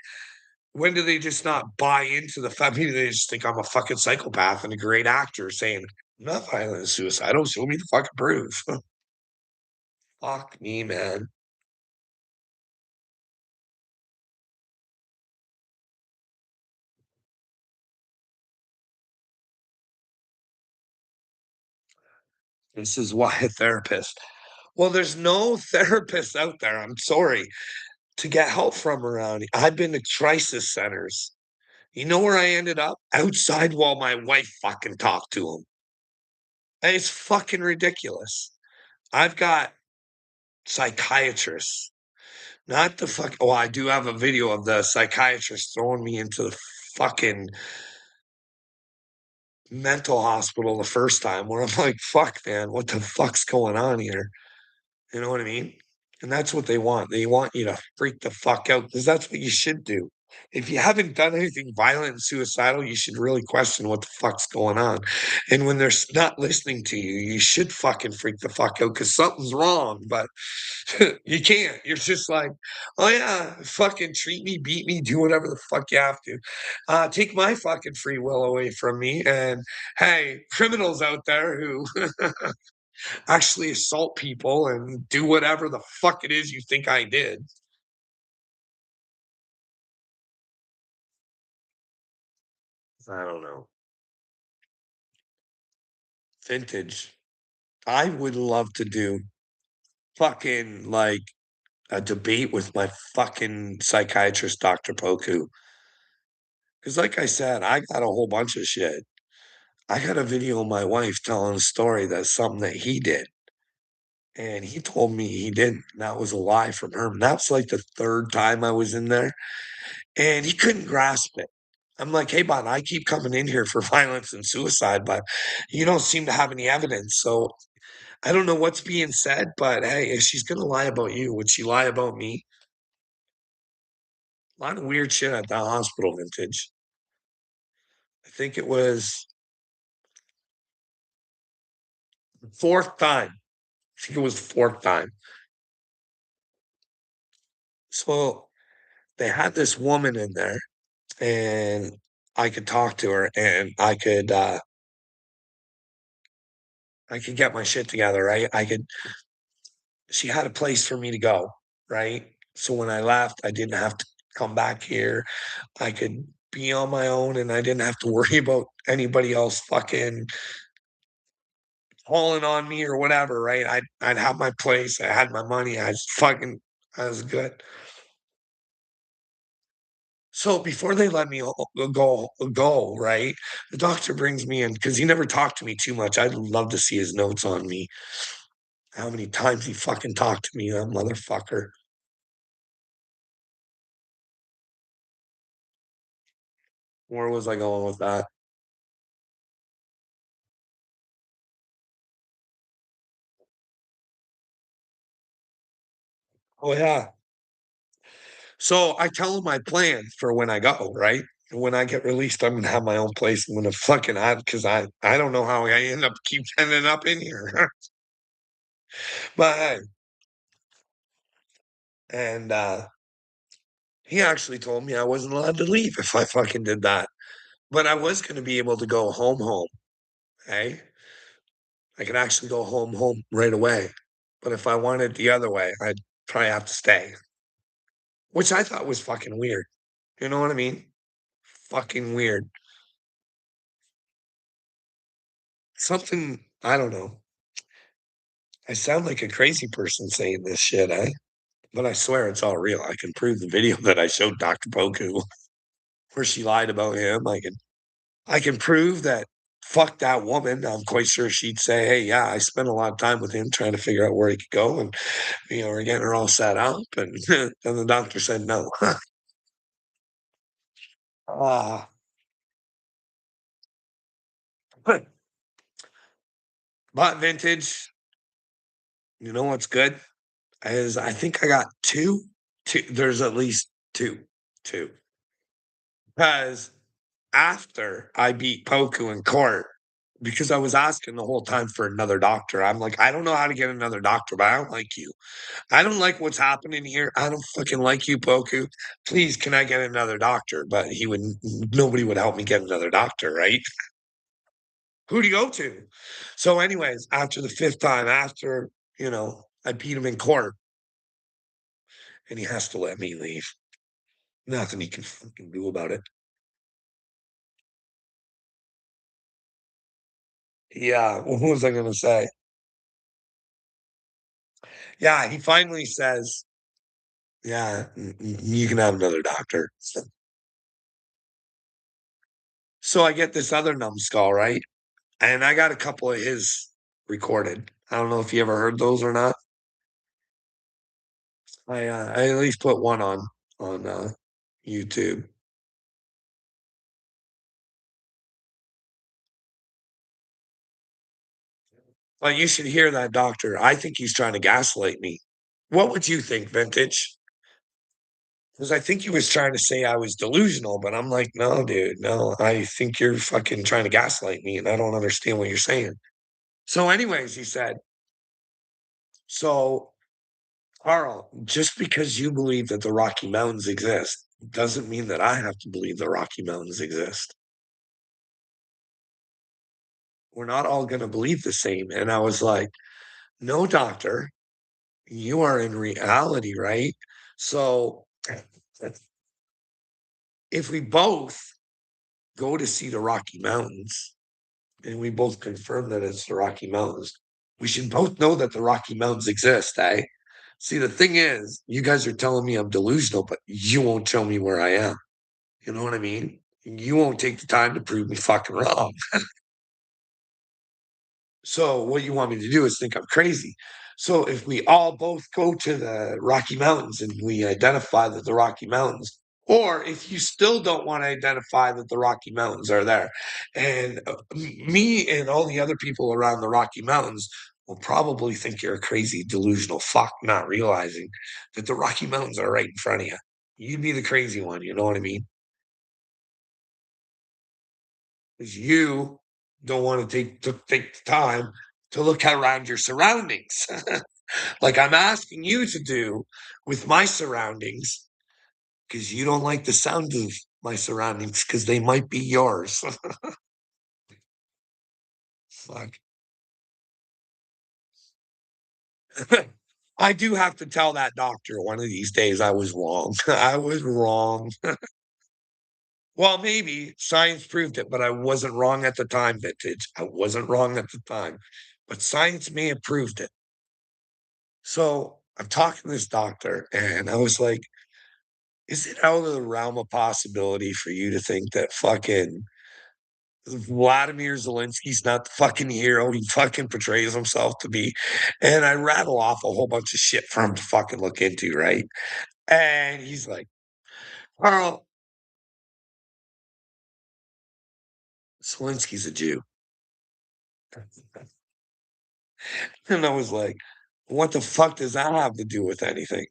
[SPEAKER 1] when do they just not buy into the fact? Maybe they just think I'm a fucking psychopath and a great actor saying, "I'm not violent and suicidal. Show me the fucking proof." Fuck me, man. This is why a therapist. Well, there's no therapist out there. I'm sorry to get help from around. I've been to crisis centers. You know where I ended up? Outside while my wife fucking talked to him. It's fucking ridiculous. I've got psychiatrists, not the fuck oh, I do have a video of the psychiatrist throwing me into the fucking mental hospital the first time where I'm like, "Fuck, man, what the fuck's going on here?" You know what I mean? And that's what they want. They want you to freak the fuck out because that's what you should do. If you haven't done anything violent and suicidal, you should really question what the fuck's going on. And when they're not listening to you, you should fucking freak the fuck out because something's wrong. But you can't. You're just like, oh yeah, fucking treat me, beat me, do whatever the fuck you have to. Take my fucking free will away from me. And hey, criminals out there who actually assault people and do whatever the fuck it is you think I did. I don't know. Vintage. I would love to do fucking like a debate with my fucking psychiatrist, Dr. Poku. Because, like I said, I got a whole bunch of shit. I got a video of my wife telling a story that's something that he did. And he told me he didn't. And that was a lie from her. And that was like the third time I was in there. And he couldn't grasp it. I'm like, "Hey, bud, I keep coming in here for violence and suicide, but you don't seem to have any evidence. So I don't know what's being said, but hey, if she's gonna lie about you, would she lie about me?" A lot of weird shit at the hospital, Vintage. I think it was the fourth time. I think it was the fourth time. So they had this woman in there, and I could talk to her, and I could get my shit together, right? I could She had a place for me to go, right? So when I left, I didn't have to come back here. I could be on my own and I didn't have to worry about anybody else fucking calling on me or whatever, right? I'd have my place. I had my money. I was good. So before they let me go, right? The doctor brings me in because he never talked to me too much. I'd love to see his notes on me. How many times he fucking talked to me, that motherfucker. Where was I going with that? Oh yeah. So I tell him my plan for when I go, right? When I get released, I'm gonna have my own place. I'm gonna fucking have because I don't know how I keep ending up in here. But hey, and he actually told me I wasn't allowed to leave if I fucking did that. But I was gonna be able to go home, hey? I could actually go home right away. But if I wanted the other way, I'd probably have to stay, which I thought was fucking weird. You know what I mean? Fucking weird. Something I don't know. I sound like a crazy person saying this shit, eh? But I swear it's all real. I can prove the video that I showed Dr. Poku where she lied about him. I can prove that fuck that woman. I'm quite sure she'd say, "Hey, yeah, I spent a lot of time with him trying to figure out where he could go, and we're getting her all set up." And and the doctor said no. Ah, but vintage. You know what's good is I think I got two. Two. There's at least two. Because after I beat Poku in court, because I was asking the whole time for another doctor, I'm like, "I don't know how to get another doctor, but I don't like you. I don't like what's happening here. I don't fucking like you, Poku. Please, can I get another doctor?" But nobody would help me get another doctor, right? Who do you go to? So anyways, after the 5th time, after, I beat him in court and he has to let me leave. Nothing he can fucking do about it. Yeah, what was I gonna say? Yeah, he finally says, "Yeah, you can have another doctor." So I get this other numbskull, right? And I got a couple of his recorded. I don't know if you ever heard those or not. I at least put one on YouTube. But you should hear that doctor. I think he's trying to gaslight me. What would you think, Vintage? Because I think he was trying to say I was delusional, but I'm like, no, dude, no. I think you're fucking trying to gaslight me, and I don't understand what you're saying. So, anyways, he said, so Carl, just because you believe that the Rocky Mountains exist doesn't mean that I have to believe the Rocky Mountains exist. We're not all going to believe the same. And I was like, no, doctor, you are in reality, right? So if we both go to see the Rocky Mountains and we both confirm that it's the Rocky Mountains, we should both know that the Rocky Mountains exist, eh? See, the thing is, you guys are telling me I'm delusional, but you won't tell me where I am. You know what I mean? You won't take the time to prove me fucking wrong. So what you want me to do is think I'm crazy. So if we all both go to the Rocky Mountains and we identify that the Rocky Mountains, or if you still don't want to identify that the Rocky Mountains are there, and me and all the other people around the Rocky Mountains will probably think you're a crazy, delusional fuck, not realizing that the Rocky Mountains are right in front of you. You'd be the crazy one, you know what I mean? Because you don't want to take the time to look around your surroundings, like I'm asking you to do with my surroundings, because you don't like the sound of my surroundings because they might be yours. Fuck. I do have to tell that doctor one of these days I was wrong. I was wrong. Well, maybe science proved it, but I wasn't wrong at the time, Vintage. I wasn't wrong at the time, but science may have proved it. So I'm talking to this doctor, and I was like, is it out of the realm of possibility for you to think that fucking Vladimir Zelensky's not the fucking hero he fucking portrays himself to be? And I rattle off a whole bunch of shit for him to fucking look into, right? And he's like, Carl, Zelensky's a Jew. And I was like, what the fuck does that have to do with anything?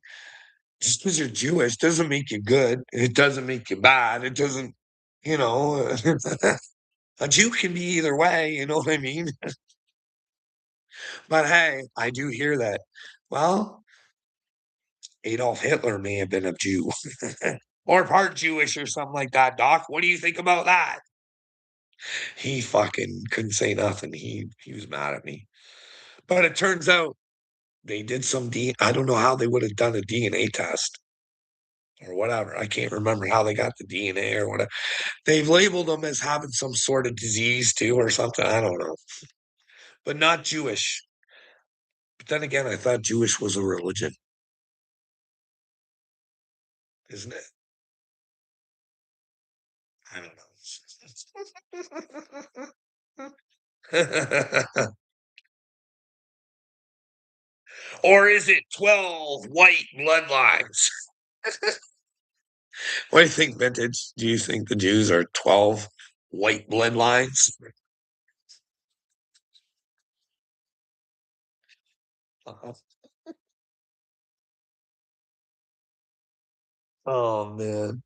[SPEAKER 1] Just because you're Jewish doesn't make you good. It doesn't make you bad. It doesn't, you know, a Jew can be either way. You know what I mean? But hey, I do hear that. Well, Adolf Hitler may have been a Jew or part Jewish or something like that, Doc. What do you think about that? He fucking couldn't say nothing. He was mad at me. But it turns out they did some I don't know how they would have done a DNA test or whatever. I can't remember how they got the DNA or whatever. They've labeled them as having some sort of disease too or something. I don't know. But not Jewish. But then again, I thought Jewish was a religion, isn't it? I don't know. Or is it 12 white bloodlines? What do you think, Vintage? Do you think the Jews are 12 white bloodlines? Uh-huh. Oh, man.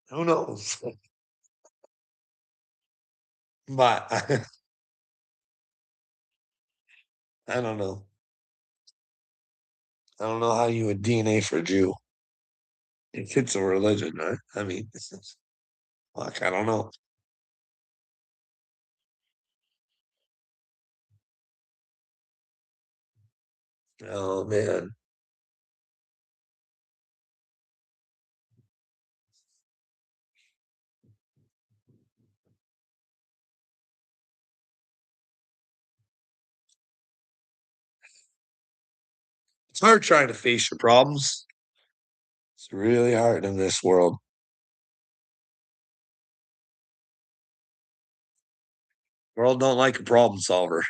[SPEAKER 1] Who knows? But I don't know. I don't know how you would DNA for a Jew. If it's a religion, right? I mean, fuck, I don't know. Oh, man. It's hard trying to face your problems. It's really hard in this world. World don't like a problem solver.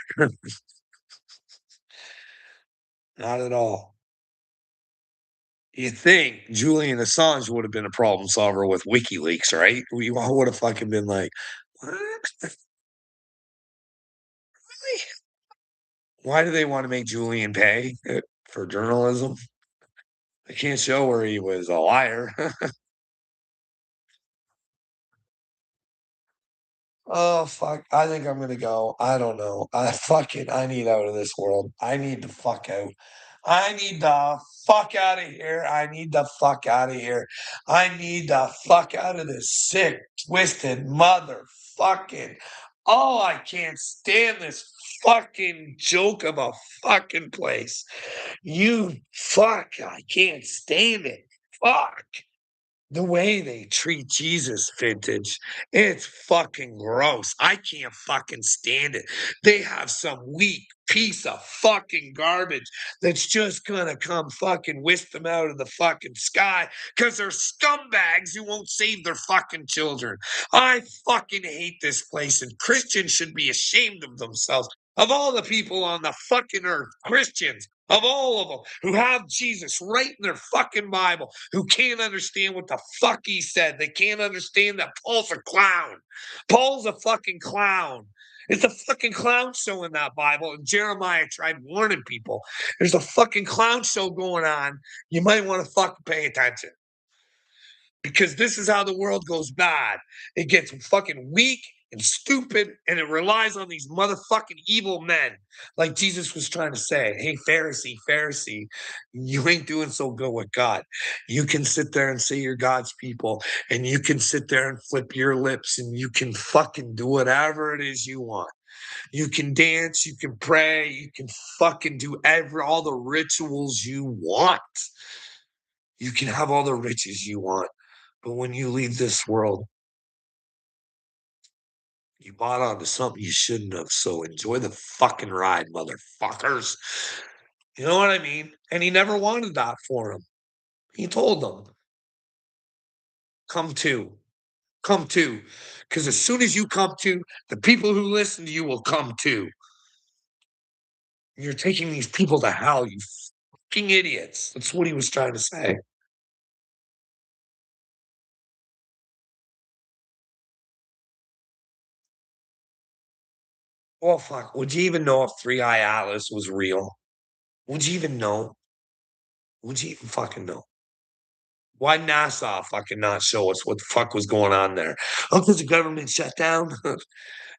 [SPEAKER 1] Not at all. You think Julian Assange would have been a problem solver with WikiLeaks, right? We all would have fucking been like, "What? Really? Why do they wanna make Julian pay, for journalism? They can't show where he was a liar." Oh, fuck. I think I'm gonna go. I don't know. I need out of this world. I need the fuck out. I need the fuck out of here. I need the fuck out of here. I need the fuck out of this sick, twisted motherfucking. Oh, I can't stand this fucking joke of a fucking place. You fuck. I can't stand it. Fuck. The way they treat Jesus, Vintage, it's fucking gross. I can't fucking stand it. They have some weak piece of fucking garbage that's just gonna come fucking whisk them out of the fucking sky because they're scumbags who won't save their fucking children. I fucking hate this place, and Christians should be ashamed of themselves. Of all the people on the fucking earth, Christians, of all of them, who have Jesus right in their fucking Bible, who can't understand what the fuck he said. They can't understand that Paul's a clown. Paul's a fucking clown. It's a fucking clown show in that Bible. And Jeremiah tried warning people. There's a fucking clown show going on. You might want to fucking pay attention because this is how the world goes bad. It gets fucking weak and stupid, and it relies on these motherfucking evil men. Like Jesus was trying to say, hey, Pharisee, Pharisee, you ain't doing so good with God. You can sit there and say you're God's people, and you can sit there and flip your lips, and you can fucking do whatever it is you want. You can dance, you can pray, you can fucking do all the rituals you want. You can have all the riches you want. But when you leave this world, you bought onto something you shouldn't have. So enjoy the fucking ride, motherfuckers. You know what I mean? And he never wanted that for him. He told them, come to, come to. Because as soon as you come to, the people who listen to you will come to. You're taking these people to hell, you fucking idiots. That's what he was trying to say. Well, fuck. Would you even know if Three Eye Atlas was real? Would you even know? Would you even fucking know? Why NASA fucking not show us what the fuck was going on there? Oh, because the government shut down?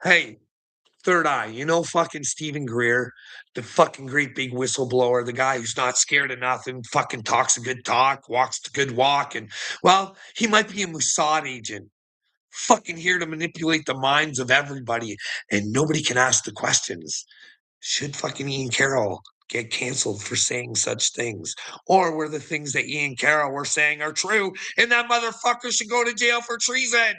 [SPEAKER 1] Hey, Third Eye, you know fucking Stephen Greer, the fucking great big whistleblower, the guy who's not scared of nothing, fucking talks a good talk, walks a good walk, and well, he might be a Mossad agent, fucking here to manipulate the minds of everybody, and nobody can ask the questions. Should fucking Ian Carroll get canceled for saying such things? Or were the things that Ian Carroll were saying are true and that motherfucker should go to jail for treason?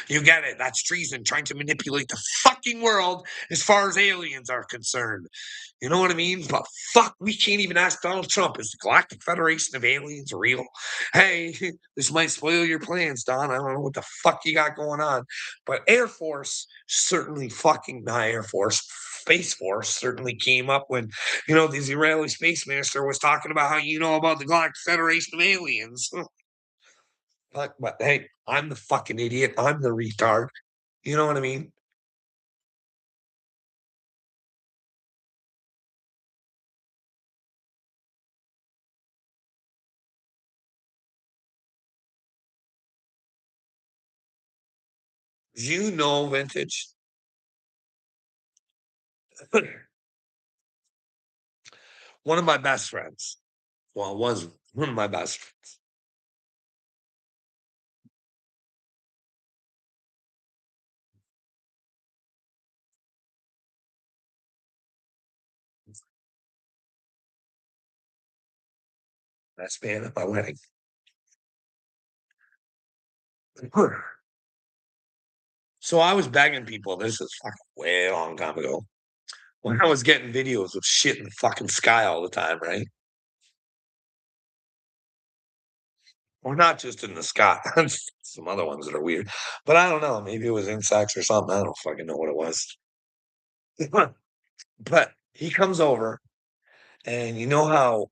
[SPEAKER 1] You get it. That's treason, trying to manipulate the fucking world as far as aliens are concerned. You know what I mean? But fuck, we can't even ask Donald Trump, is the Galactic Federation of Aliens real? Hey, this might spoil your plans, Don. I don't know what the fuck you got going on. But Air Force certainly fucking, not Air Force, Space Force certainly came up when, this Israeli space minister was talking about how you know about the Galactic Federation of Aliens. But hey, I'm the fucking idiot. I'm the retard. You know what I mean? You know, Vintage. One of my best friends. Well, was one of my best friends. Best man at my wedding. So I was begging people. This is fucking way a long time ago. When I was getting videos of shit in the fucking sky all the time, right? or not just in the sky. Some other ones that are weird, but I don't know. Maybe it was insects or something. I don't fucking know what it was. But he comes over, and you know how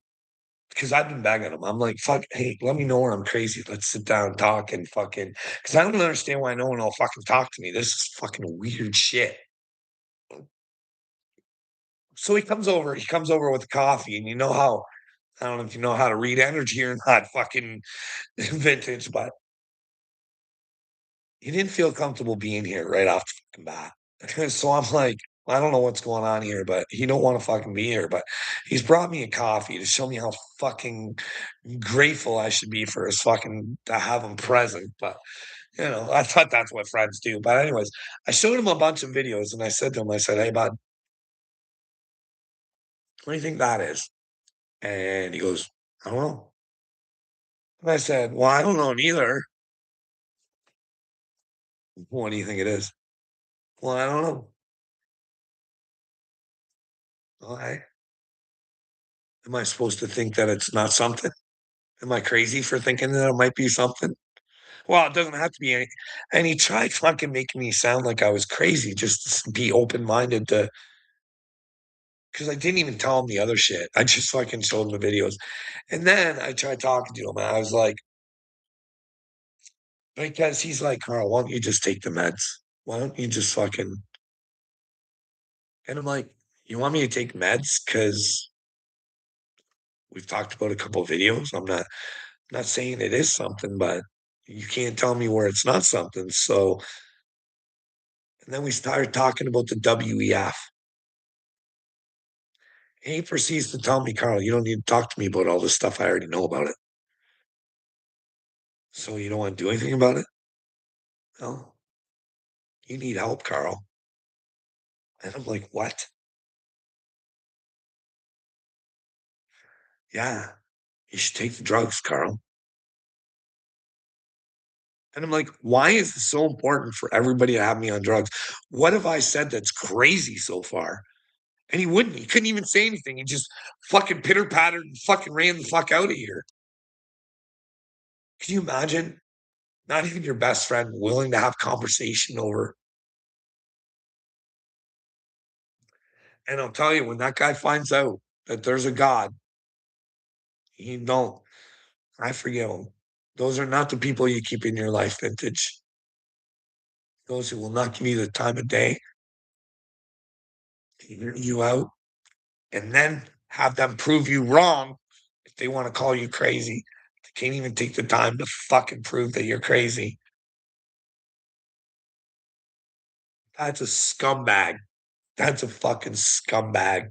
[SPEAKER 1] because I've been begging him. I'm like, "Fuck, hey, let me know when I'm crazy. Let's sit down and talk and fucking." Because I don't understand why no one will fucking talk to me. This is fucking weird shit. So he comes over with coffee, and you know how I don't know if you know how to read energy or not, fucking vintage, but he didn't feel comfortable being here right off the fucking bat. So I'm like, I don't know what's going on here, but he don't want to fucking be here. But he's brought me a coffee to show me how fucking grateful I should be for his fucking to have him present. But I thought that's what friends do. But anyways, I showed him a bunch of videos and I said to him, I said, "Hey bud, what do you think that is?" And he goes, "I don't know." And I said, "Well, I don't know neither." "What do you think it is?" "Well, I don't know." "Okay. Am I supposed to think that it's not something? Am I crazy for thinking that it might be something?" Well, it doesn't have to be any and he tried fucking making me sound like I was crazy just to be open-minded to because I didn't even tell him the other shit. I just fucking showed him the videos. And then I tried talking to him, and I was like because he's like, "Carl, why don't you just take the meds? Why don't you just fucking" and I'm like, "You want me to take meds? Because we've talked about a couple of videos. I'm not saying it is something, but you can't tell me where it's not something." So and then we started talking about the WEF. And he proceeds to tell me, "Carl, you don't need to talk to me about all this stuff. I already know about it. So you don't want to do anything about it? No, you need help, Carl." And I'm like, "What?" "Yeah, you should take the drugs, Carl." And I'm like, "Why is this so important for everybody to have me on drugs? What have I said that's crazy so far?" And he wouldn't. He couldn't even say anything. He just fucking pitter pattered and fucking ran the fuck out of here. Can you imagine? Not even your best friend willing to have conversation over. And I'll tell you, when that guy finds out that there's a God, he don't. I forgive him. Those are not the people you keep in your life, vintage. Those who will not give you the time of day, hear you out, and then have them prove you wrong if they want to call you crazy. They can't even take the time to fucking prove that you're crazy. That's a scumbag. That's a fucking scumbag.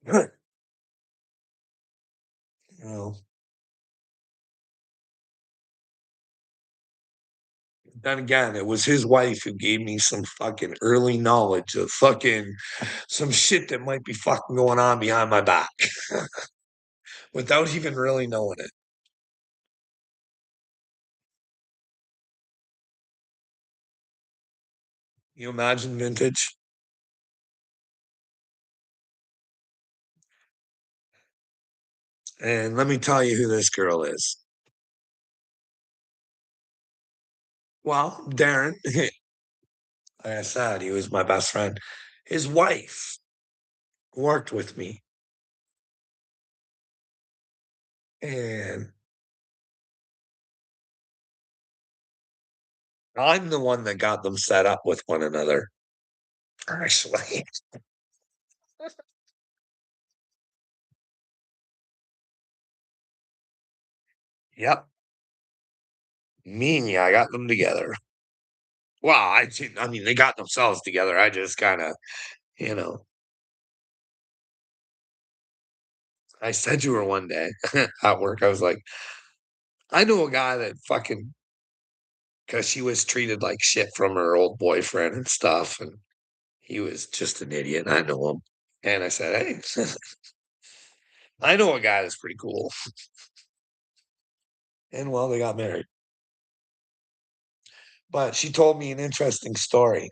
[SPEAKER 1] you know, then again, it was his wife who gave me some fucking early knowledge of fucking some shit that might be fucking going on behind my back without even really knowing it. You imagine vintage? And let me tell you who this girl is. Well, Darren, like I said, he was my best friend. His wife worked with me, and I'm the one that got them set up with one another, actually. Yep. Me and I got them together. Well, I mean, they got themselves together. I just kind of, you know, I said to her one day at work, I was like, I know a guy that fucking, because she was treated like shit from her old boyfriend and stuff. And he was just an idiot. I know him. And I said, "Hey, I know a guy that's pretty cool." And well, they got married. But she told me an interesting story,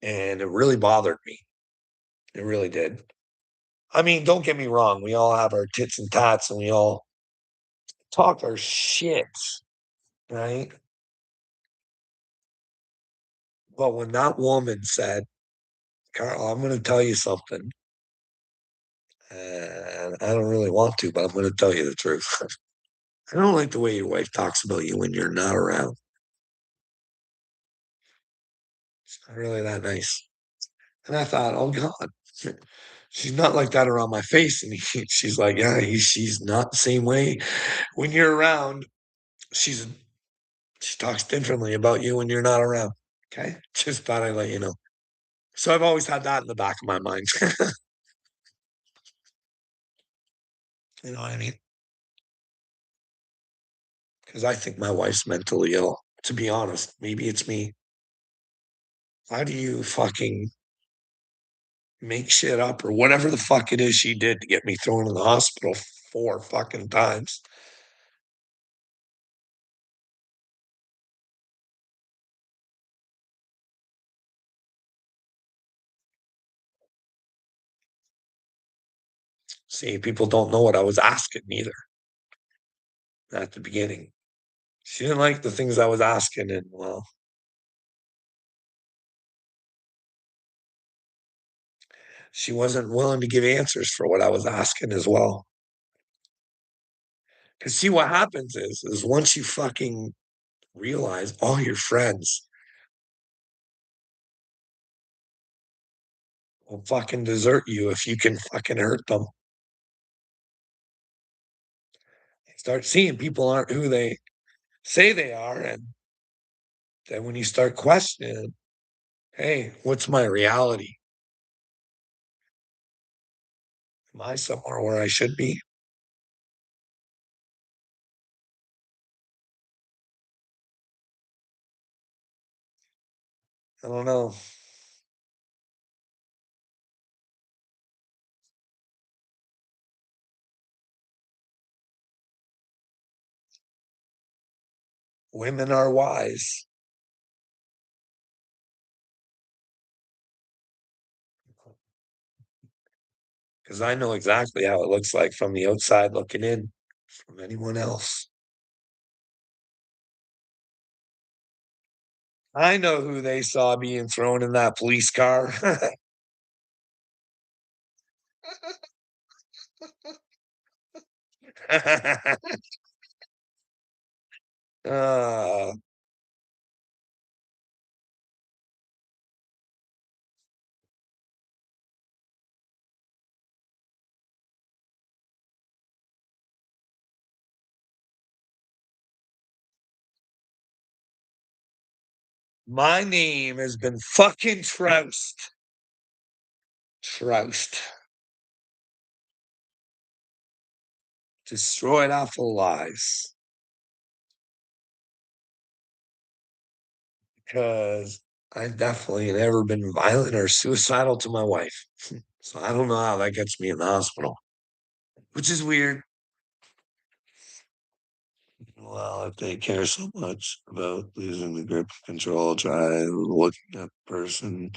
[SPEAKER 1] and it really bothered me. It really did. I mean, don't get me wrong, we all have our tits and tats and we all talk our shit, right? But when that woman said, "Carl, I'm gonna tell you something, and I don't really want to, but I'm gonna tell you the truth. I don't like the way your wife talks about you when you're not around. It's not really that nice." And I thought, "Oh god, she's not like that around my face." And she's like, "Yeah, she's not the same way when you're around. She's she talks differently about you when you're not around." Okay, just thought I'd let you know. So I've always had that in the back of my mind. You know what I mean? Because I think my wife's mentally ill. To be honest, maybe it's me. How do you fucking make shit up or whatever the fuck it is she did to get me thrown in the hospital 4 fucking times? See, people don't know what I was asking either at the beginning. She didn't like the things I was asking, and, well, she wasn't willing to give answers for what I was asking as well. Cause see, what happens is once you fucking realize all your friends will fucking desert you if you can fucking hurt them. Start seeing people aren't who they say they are, and then when you start questioning, "Hey, what's my reality? Am I somewhere where I should be?" I don't know. Women are wise, because I know exactly how it looks like from the outside looking in from anyone else. I know who they saw being thrown in that police car. Uh, my name has been fucking trounced. Trounced. Destroyed off of lies. Because I've definitely never been violent or suicidal to my wife. So I don't know how that gets me in the hospital, which is weird. Well, if they care so much about losing the grip of control, try looking at the person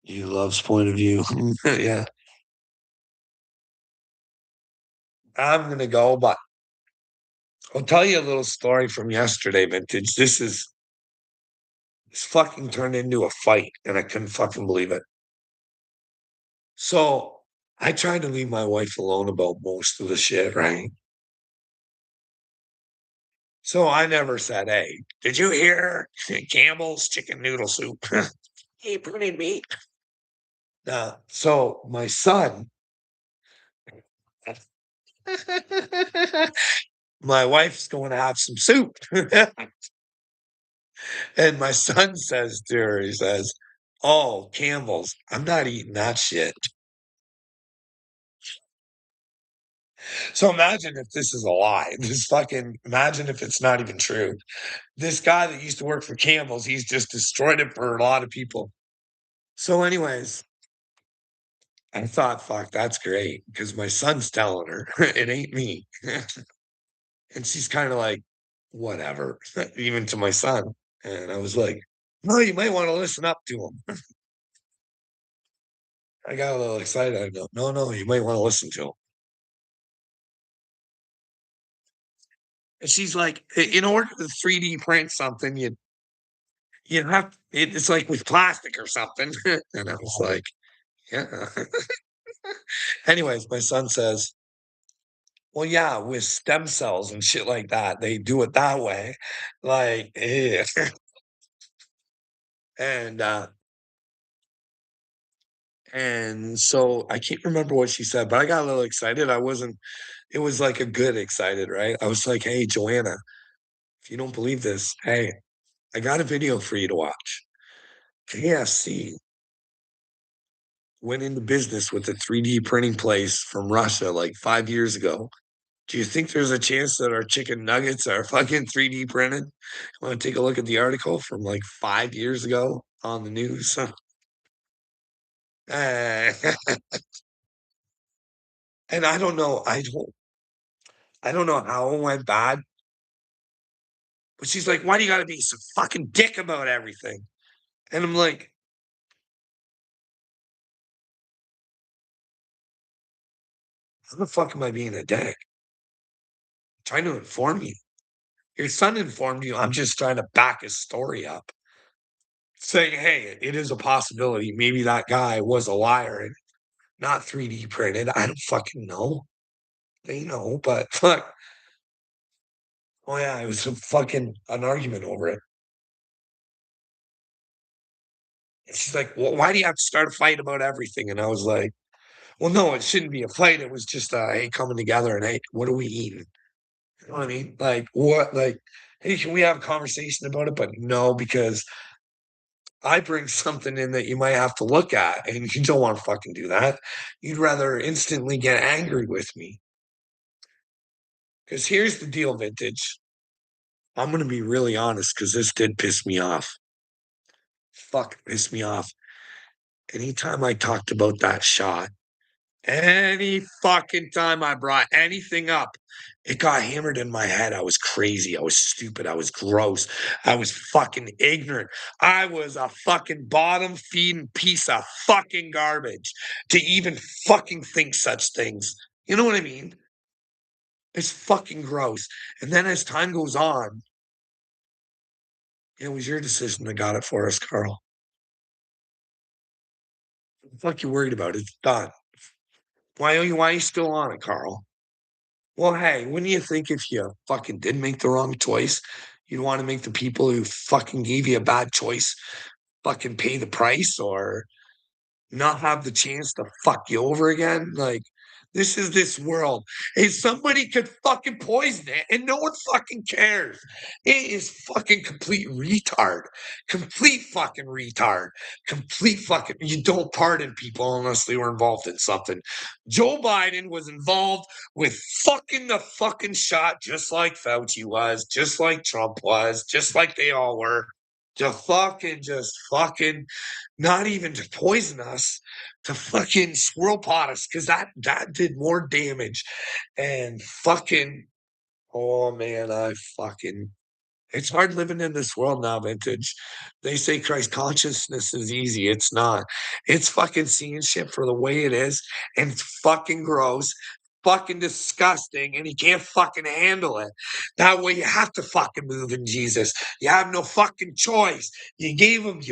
[SPEAKER 1] you love's point of view. Yeah, I'm gonna go, but I'll tell you a little story from yesterday, vintage. This fucking turned into a fight, and I couldn't fucking believe it. So I tried to leave my wife alone about most of the shit, right? So I never said, "Hey, did you hear Campbell's chicken noodle soup?" He pretty meat. So my son, my wife's going to have some soup. And my son says to her, he says, "Oh, Campbell's. I'm not eating that shit." So imagine if this is a lie. This fucking imagine if it's not even true. This guy that used to work for Campbell's, he's just destroyed it for a lot of people. So, anyways, I thought, fuck, that's great because my son's telling her it ain't me. And she's kind of like, whatever, even to my son. And I was like, no, you might want to listen up to him. I got a little excited. I go, "No, no, you might wanna listen to him." And she's like, In order to 3D print something, you have it's like with plastic or something." And I was like, "Yeah." Anyways, my son says, "Well, yeah, with stem cells and shit like that, they do it that way." Like, eh. And, and so I can't remember what she said, but I got a little excited. I wasn't It was like a good excited, right? I was like, "Hey, Joanna, if you don't believe this, hey, I got a video for you to watch. KFC went into business with a 3D printing place from Russia like 5 years ago. Do you think there's a chance that our chicken nuggets are fucking 3D printed? Wanna take a look at the article from, like, 5 years ago on the news?" Eh, and I don't know how it went bad, but she's like, "Why do you gotta be so fucking dick about everything?" And I'm like, "How the fuck am I being a dick? Trying to inform you. Your son informed you, I'm just trying to back his story up, saying, 'Hey, it is a possibility. Maybe that guy was a liar and not 3D printed.' I don't fucking know. They know, but fuck." Oh, yeah, it was a fucking an argument over it. And she's like, "Well, why do you have to start a fight about everything?" And I was like, "Well, no, it shouldn't be a fight. It was just, hey, coming together and, hey, what are we eating?" You know what I mean? Like, what like, "Hey, can we have a conversation about it?" But no, because I bring something in that you might have to look at, and you don't wanna fucking do that. You'd rather instantly get angry with me. Because here's the deal, Vintage. I'm gonna be really honest, because this did piss me off. Fuck, pissed me off. Anytime I talked about that shot, any fucking time I brought anything up, it got hammered in my head. I was crazy. I was stupid. I was gross. I was fucking ignorant. I was a fucking bottom feeding piece of fucking garbage to even fucking think such things. You know what I mean? It's fucking gross. And then as time goes on, it was your decision that got it for us, Carl. What the fuck you worried about? It's done. Why are you still on it, Carl? Well, hey, wouldn't you think if you fucking did make the wrong choice, you'd wanna make the people who fucking gave you a bad choice fucking pay the price or not have the chance to fuck you over again? Like, this is this world. If somebody could fucking poison it and no one fucking cares. It is fucking complete retard. Complete fucking retard. Complete fucking you don't pardon people unless they were involved in something. Joe Biden was involved with fucking the fucking shot just like Fauci was, just like Trump was, just like they all were. Just fucking not even to poison us, to fucking squirrel pot us, because that did more damage. And fucking, oh man, I fucking it's hard living in this world now, Vintage. They say Christ consciousness is easy. It's not. It's fucking seeing shit for the way it is, and it's fucking gross, fucking disgusting, and you can't fucking handle it. That way you have to fucking move in Jesus. You have no fucking choice. You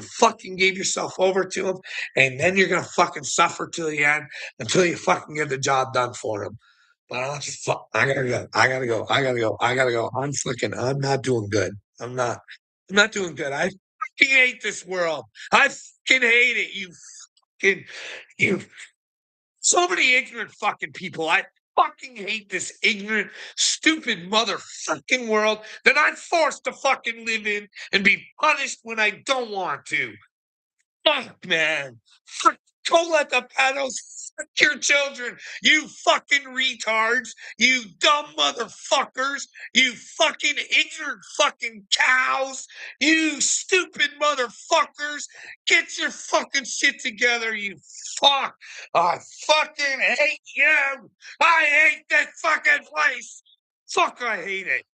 [SPEAKER 1] fucking gave yourself over to him, and then you're gonna fucking suffer till the end until you fucking get the job done for him. But I gotta go. I gotta go. I gotta go. I gotta go. I'm not doing good. I'm not. I'm not doing good. I fucking hate this world. I fucking hate it. Fucking, you, so many ignorant fucking people. I fucking hate this ignorant, stupid motherfucking world that I'm forced to fucking live in and be punished when I don't want to. Fuck, man. Fuck, don't let the pedals fuck your children. You fucking retards. You dumb motherfuckers. You fucking ignorant fucking cows. You stupid motherfuckers. Get your fucking shit together, you fuck. I fucking hate you. I hate this fucking place. Fuck, I hate it.